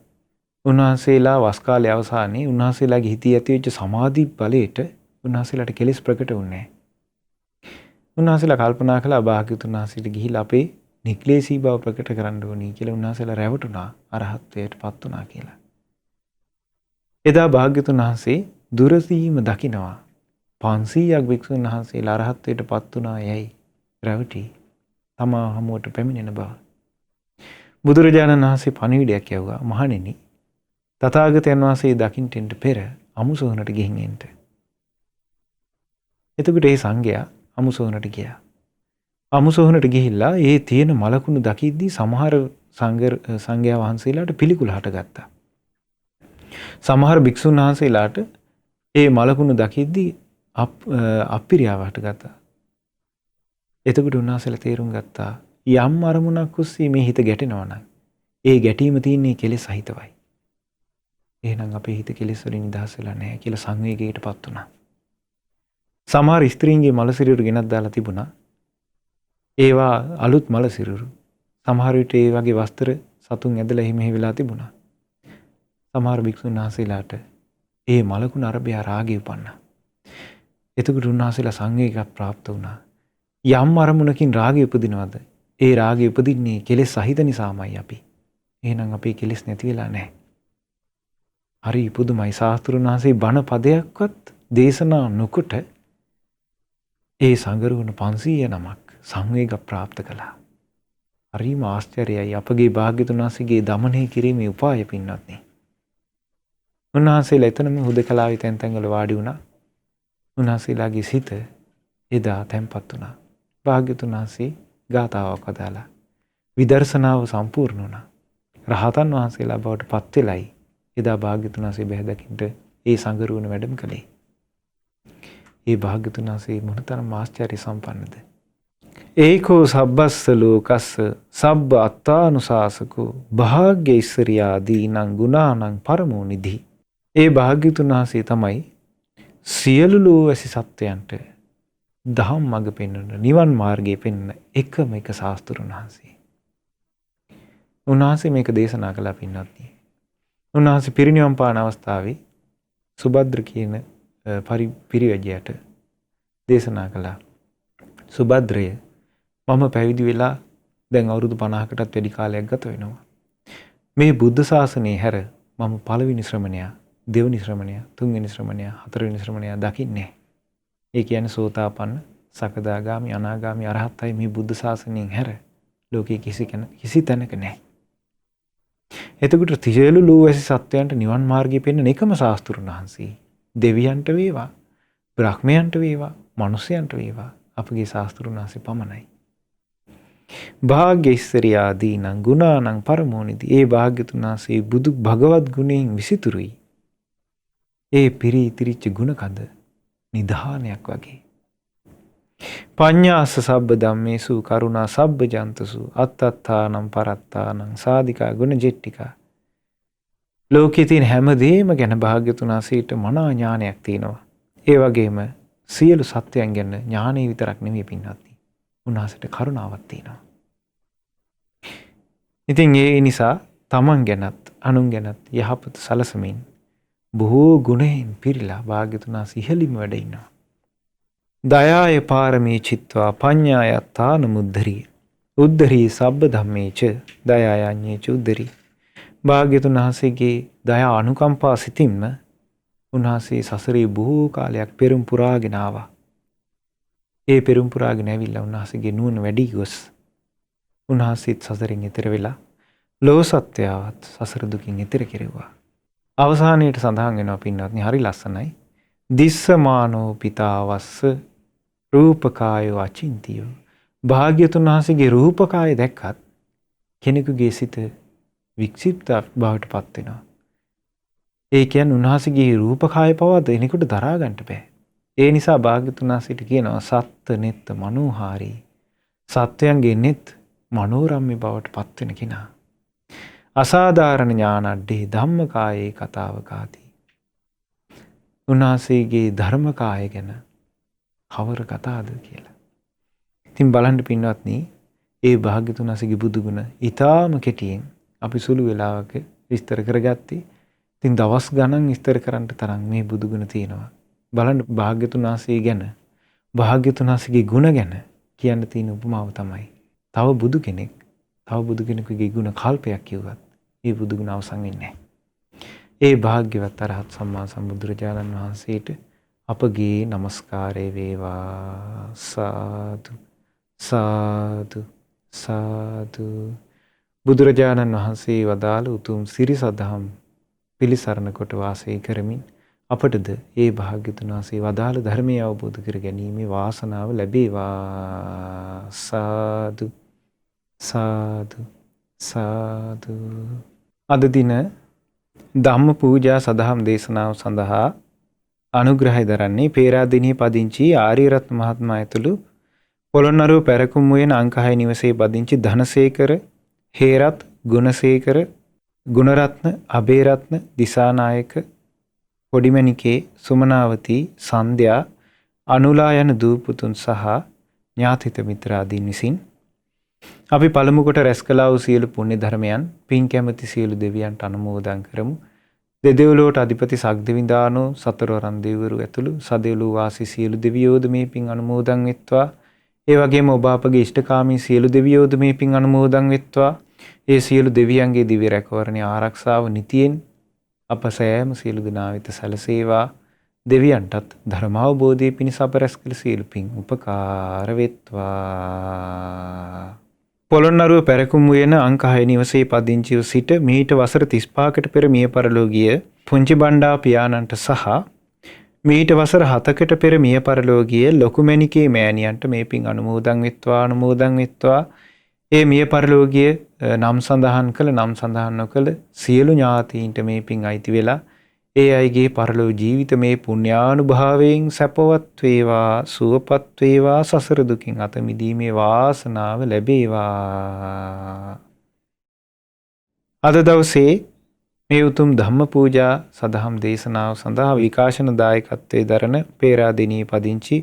Speaker 1: උන්වහන්සේලා වස් කාලයේ අවසානයේ උන්වහන්සේලාගේ හිතේ ඇතිවෙච්ච සමාධි බලයට උන්වහන්සේලාට කෙලෙස් ප්‍රකට වුණේ නැහැ. උන්වහන්සේලා කල්පනා කළා භාග්‍යතුන් වහන්සේට ගිහිල්ලා අපේ නික්ලේශී බව ප්‍රකට කරන්න ඕනි කියලා උන්වහන්සේලා රැවටුණා අරහත්ත්වයට පත් වුණා කියලා. එදා භාග්‍යතුන් වහන්සේ දුරදීම දකිනවා 500ක් භික්ෂුන් වහන්සේලා අරහත්ත්වයට පත් වුණා යයි රැවටි තමා හමුවට පැමිණෙන බව. බුදුරජාණන් වහන්සේ පණිවිඩයක් යවුවා මහණෙනි තථාගතයන් වහන්සේ දකින්ට පෙර අමුසොහනට ගිහින් එන්න. එතකොට ඒ සංඝයා අමුසොහනට ගියා. අමුසොහනට ගිහිල්ලා ඒ තියෙන මලකුණු දකිද්දී සමහර සංඝයා වහන්සේලාට පිළිකුල හටගත්තා. සමහර භික්ෂුන් වහන්සේලාට ඒ මලකුණු දකිද්දී අප්පිරියාව හටගත්තා. එතකොට උන්වහන්සේලා තේරුම් ගත්තා යම් අරමුණක් ඔස්සේ මේ හිත ගැටෙනවා නම් ඒ ගැටීම තියෙන්නේ කෙලෙස් සහිතවයි. එහෙනම් අපේ හිත කෙලෙස් වලින් නිදහස් වෙලා නැහැ කියලා සංවේගයකටපත් වුණා. සමහර ස්ත්‍රීන්ගේ මල සිරුරු ගෙනත් දාලා තිබුණා. ඒවා අලුත් මල සිරුරු. සමහර විට ඒ වගේ වස්ත්‍ර සතුන් ඇදලා එහෙම වෙලා තිබුණා. සමහර භික්ෂුන් වහන්සේලාට ඒ මලකුණ අරබයා රාගය උපන්නා. එතකොට උන්වහන්සේලා සංවේගයක් પ્રાપ્ત වුණා. යම් අරමුණකින් රාගය උපදිනවද? ඒ රාගය උපදින්නේ කෙලෙස් සහිත නිසාමයි අපි. එහෙනම් අපේ කෙලෙස් නැති වෙලා නැහැ. හරි පුදුමයි. ශාස්ත්‍රුන් වහන්සේ බණ පදයක්වත් දේශනා නොකොට ඒ සංගරුවන 500 නමක් සංවේග પ્રાપ્ત කළා. හරිම ආශ්චර්යයි අපගේ භාග්‍යතුන් වහන්සේගේ දමනය කිරීමේ උපාය පින්වත්නි. උන්වහන්සේලා එතනම හුදකලාවේ තැන් තැන් වල වාඩි වුණා. උන්වහන්සේලාගේ සිත එදා තැන්පත් වුණා. භාග්‍යතුන් වහන්සේ ගාථාවක් අදාලා විදර්ශනාව සම්පූර්ණ වුණා. රහතන් වහන්සේලා බවට පත් වෙලයි එදා භාග්‍යතුන් වහන්සේ බැහැ දකින්න ඒ සංගරුවන වැඩම කළේ. ඒ භාග්‍යතුන් වහන්සේ මොනතරම් ආශ්චර්ය සම්පන්නද? ඒකෝ සබ්බස්ස ලෝකස්ස සබ්බ අත්තානුශාසකෝ භාග්‍ය ඉස්සරියාදීනං ගුණානං පරමෝ නිධි. ඒ භාග්‍යතුන් වහන්සේ තමයි සියලු ලෝවැසි සත්වයන්ට දහම් මඟ පෙන්වන නිවන් මාර්ගය පෙන්වන එකම එක ශාස්ත්‍රුන් වහන්සේ. උන්වහන්සේ මේක දේශනා කළා පින්වත්නි. උන්වහන්සේ පිරිනිවන් පාන අවස්ථාවේ සුභද්‍ර කියන පිරිවැජයට දේශනා කළා. සුභද්‍රය මම පැවිදි වෙලා දැන් අවුරුදු 50කටත් වැඩි කාලයක් ගත වෙනවා. මේ බුද්ධ ශාසනයේ හැර මම පළවෙනි ශ්‍රමණයා, දෙවෙනි ශ්‍රමණයා, තුන්වෙනි ශ්‍රමණයා, හතරවෙනි ශ්‍රමණයා දකින්නේ. ඒ කියන්නේ සෝතාපන්න, සකදාගාමි, අනාගාමි, අරහත්යි මේ බුද්ධ ශාසනයෙන් හැර ලෝකයේ කිසි තැනක නැහැ. එතකොට තිජේලු ලෝවැසි සත්වයන්ට නිවන් මාර්ගය පෙන්වන එකම ශාස්ත්‍රුන් වහන්සේ දෙවියන්ට වේවා, බ්‍රහ්මයන්ට වේවා, මනුස්සයන්ට වේවා අපගේ ශාස්ත්‍රුන් වහන්සේ පමණයි. භාග්‍යස්සරියාදීනං ගුණානං පරමෝනිති. ඒ භාග්‍යතුන් වහන්සේ බුදු භගවත් ගුණයෙන් විසිතුරුයි. ඒ පිරී ඉතිරිච්ච ගුණ කඳ නිධානයක් වගේ. පඤ්ඤාස්ස සබ්බ ධම්මේසු කරුණා සබ්බ ජන්තසු අත්තත්තානම් පරත්තානම් සාදිකා ගුණ ජෙට්ටිකා. ලෝකයේ තියෙන හැමදේම ගැන භාග්‍යතුන් වහන්සේට මනා ඥානයක් තියෙනවා. ඒ වගේම සියලු සත්‍යයන් ගැන ඥානෙ විතරක් නෙමෙයි පින්වත්නි. උන්වහන්සේට කරුණාවක් තියෙනවා. ඉතින් ඒ නිසා තමන් ගැනත් අනුන් ගැනත් යහපත සලසමින් බොහෝ ගුණයෙන් පිරීලා භාග්‍යතුන් වහන්සේ ඉහළින්ම වැඩ ඉන්නවා. දයාය පාරමී චිත්වා පඤ්ඤායත්තාන මුද්ධරී උද්ධරී සබ්බ ධම්මේච දයායඤ්ඤේච උද්ධරී. භාග්‍යතුන් වහන්සේගේ දයා අනුකම්පා සිතින්ම උන්වහන්සේ සසරේ බොහෝ කාලයක් පෙරම් පුරාගෙන ආවා. ඒ පෙරම් පුරාගෙන ඇවිල්ලා උන්වහන්සේගේ නුවණ වැඩි ගොස් උන්වහන්සේත් සසරින් එතෙර වෙලා ලෝක සත්‍යවත් සසර දුකින් එතෙර කෙරෙව්වා. අවසානයේට සඳහන් වෙනවා පින්වත්නි හරි ලස්සනයි. දිස්සමානෝ පිතාවස්ස රූපකායෝ අචින්තියෝ. භාග්‍යතුන් වහන්සේගේ රූපකාය දැක්කත් කෙනෙකුගේ සිත වික්ෂිප්ත බවට පත් වෙනවා. ඒ කියන්නේ උන්වහන්සේගේ රූපකාය පවා දෙනෙකුට දරා ගන්න බෑ. ඒ නිසා භාග්‍යතුන් වහන්සේට කියනවා සත්ත නෙත්ත මනෝහාරී. සත්වයන්ගේ නෙත් මනෝරම්‍ය බවට පත් වෙන කෙනා. අසාධාරණ ඥානඩ්ඩේ ධම්මකායේ කතාවකාති. උන්වහන්සේගේ ධර්මකාය ගැන කවර කතාද කියලා. ඉතින් බලන්න පින්වත්නි, ඒ භාග්‍යතුන් වහන්සේගේ බුදු ගුණ ඊටාම කෙටියෙන් අපි සුළු වෙලාවක විස්තර කරගත්තේ. ඉතින් දවස් ගණන් විස්තර කරන්න තරම් මේ බුදු ගුණ තියෙනවා. බලන්න භාග්‍යතුන් වහන්සේ ගැන, භාග්‍යතුන් වහන්සේගේ ගුණ ගැන කියන්න තියෙන උපමාව තමයි. තව බුදු කෙනෙකුගේ ගුණ කල්පයක් කිව්වත් ඒ බුදු ගුණ අවසන් වෙන්නේ නැහැ. ඒ භාග්‍යවත් අරහත් සම්මා සම්බුදුරජාණන් වහන්සේට අපගේ নমස්කාරය වේවා. සාදු සාදු සාදු. බුදුරජාණන් වහන්සේ වදාළ උතුම් සිරි සදහම් පිළිසරණ කොට වාසය කරමින් අපටද ඒ භාග්‍යතුන් වහන්සේ වදාළ ධර්මය අවබෝධ කර ගැනීමේ වාසනාව ලැබේවා. සාදු සාදු සාදු. අද දින ධම්ම පූජා සදහම් දේශනාව සඳහා අනුග්‍රහය දරන්නේ පේරාදෙණියේ පදිංචි ආර්යරත්න මහත්මයා ඇතුළු පොළොන්නරුව පැරකුම් වූයේ අංක 6 නිවසේ පදිංචි ධනසේකර, හේරත්, ගුණසේකර, ගුණරත්න, අබේරත්න, දිසානායක, පොඩිමණිකේ, සුමනාවති, සන්ධ්‍යා, අනුලා යන දූපුතුන් සහ ඥාතිත මිත්‍රාදීන් විසින් අපි පළමු කොට රැස් කළා වූ සියලු පුණ්‍ය ධර්මයන් පින් කැමැති සියලු දෙවියන්ට අනුමෝදන් කරමු. දෙදෙව්ලොවට අධිපති සග්දවිඳානෝ සතරවරන් දෙවිවරු ඇතුළු සදෙව්ලොව වාසී සියලු දෙවියෝද මේ පින් අනුමෝදන් වෙත්වා. ඒ වගේම ඔබ අපගේ ඉෂ්ඨකාමී සියලු දෙවියෝද මේ පින් අනුමෝදන් වෙත්වා. ඒ සියලු දෙවියන්ගේ දිව්‍ය රැකවරණයේ ආරක්ෂාව නිතියෙන් අප සෑම සියලු දෙනා වෙත සැලසේවා. දෙවියන්ටත් ධර්ම අවබෝධයේ පිණිස අප රැස් කළ සියලු පින් උපකාර වෙත්වා. පොළොන්නරුව පැරකුම් වූයන අංක 6 නිවසේ පදිංචිව සිට මීට වසර 35කට පෙර මිය පරලෝ ගිය පුංචි බණ්ඩා පියාණන්ට සහ මීට වසර 7කට පෙර මිය පරලෝ ගිය ලොකුමැණිකේ මෑණියන්ට මේ පින් අනුමෝදන් වෙත්වා. ඒ මිය පරලෝ ගිය නම් සඳහන් කළ නම් සඳහන් නොකළ සියලු ඥාතීන්ට මේ පින් අයිති වෙලා ඒ අයගේ පරලෝ ජීවිත මේ පුණ්‍යානුභාවයෙන් සැපවත් වේවා, සුවපත් වේවා, සසර දුකින් අත මිදීමේ වාසනාව ලැබේවා. අද දවසේ මේ උතුම් ධම්ම පූජා සදහම් දේශනාව සඳහා විකාශන දායකත්වයේ දරන පේරාදෙණියේ පදිංචි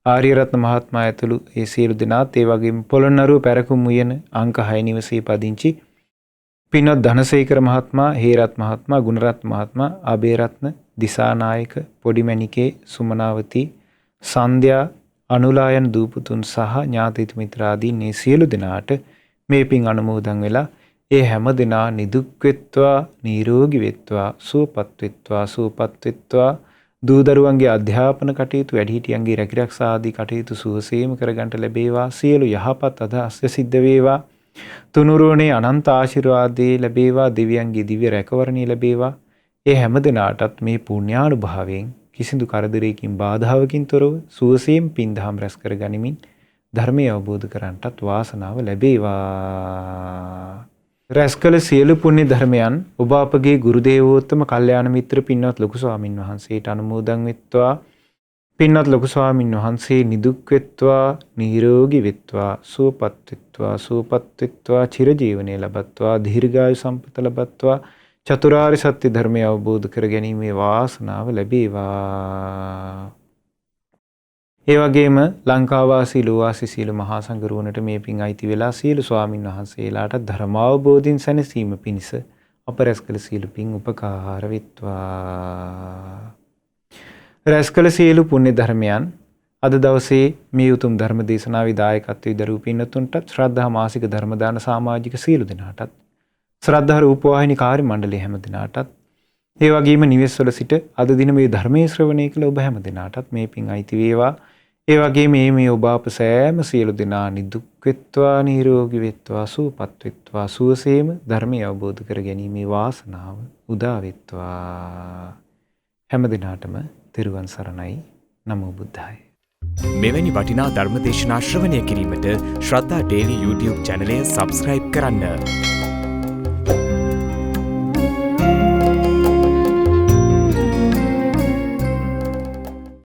Speaker 1: ආර්යරත්න මහත්මයා ඇතුළු ඒ සියලු දෙනාත්, ඒ වගේම පොළොන්නරුව පැරකුම් වූයන අංක 6 නිවසේ පදිංචි පින්වත් ධනසේකර මහත්මයා, හේරත් මහත්මයා, ගුණරත්න මහත්මයා, අබේරත්න, දිසානායක, පොඩිමැණිකේ, සුමනාවති, සන්ධ්‍යා, අනුලා යන දූපුතුන් සහ ඥාතිත මිත්‍රාදීන් මේ සියලු දෙනාට මේ පින් අනුමෝදන් වෙලා ඒ හැම දෙනා නිදුක් වෙත්වා, නිරෝගී වෙත්වා, සුවපත් වෙත්වා දූ දරුවන්ගේ අධ්‍යාපන කටයුතු, වැඩිහිටියන්ගේ රැකිරක්ෂා ආදී කටයුතු සුවසේම කරගන්නට ලැබේවා. සියලු යහපත් අදහස් සිද්ධ වේවා. තුනුරුවනේ අනන්ත ආශිර්වාදේ ලැබේවා. දෙවියන්ගේ දිව්‍ය රැකවරණය ලැබේවා. ඒ හැම දිනාටත් මේ පුණ්‍යානුභාවයෙන් කිසිදු කරදරයකින් බාධාවකින් තොරව සුවසේම පින් දහම් රැස් කර ගනිමින් ධර්මය අවබෝධ කරගන්නටත් වාසනාව ලැබේවා. රැස් කළ සියලු පුණ්‍ය ධර්මයන් ඔබ අපගේ ගුරු දේවෝත්තම කල්යාණ මිත්‍ර පින්වත් ලොකු ස්වාමින් වහන්සේට අනුමෝදන් වෙත්වා. පින්වත් ලොකු ස්වාමින් වහන්සේ නිදුක් වෙත්වා, නිරෝගී වෙත්වා, සුවපත් වෙත්වා, සුවපත් වෙත්වා, චිරජීවනයේ ලබත්වා, දීර්ඝායු සම්පත ලබත්වා, චතුරාර්ය සත්‍ය ධර්මය අවබෝධ කර ගැනීමේ වාසනාව ලැබේවා. ඒ වගේම ලංකාවාසී ලෝවාසී සීල මහා සංඝරුවනට මේ පින් අයිති වෙලා සීල ස්වාමින් වහන්සේලාට ධර්මාවබෝධින් සැනසීම පිණිස අප රැස් කළ සීල පින් උපකාර වෙත්වා. රැස් කළ සියලු පුණ්‍ය ධර්මයන් අද දවසේ මේ උතුම් ධර්ම දේශනාවේ දායකත්වයේ දරූ පින්නතුන්ටත් ශ්‍රද්ධා මාසික ධර්ම දාන සමාජික සීල දෙනාටත් ශ්‍රද්ධා රූපවාහිනී කාර්ය මණ්ඩලයේ හැම දිනාටත් ඒ වගේම නිවෙස්වල සිට අද දින මේ ධර්මයේ ශ්‍රවණය කළ ඔබ හැම දිනාටත් මේ පින් අයිති වේවා. ඒ වගේම මේ ඔබ අප සෑම සියලු දෙනා නිදුක් වෙත්වා, නිරෝගී වෙත්වා, සුවපත් වෙත්වා, සුවසේම ධර්මය අවබෝධ කර ගැනීමේ වාසනාව උදා වෙත්වා. හැම දිනාටම තෙරුවන් සරණයි. නමෝ බුද්ධාය.
Speaker 2: මෙවැනි වටිනා ධර්ම දේශනා ශ්‍රවණය කිරීමට ශ්‍රද්ධා ඩේලි YouTube චැනලය සබ්ස්ක්‍රයිබ් කරන්න.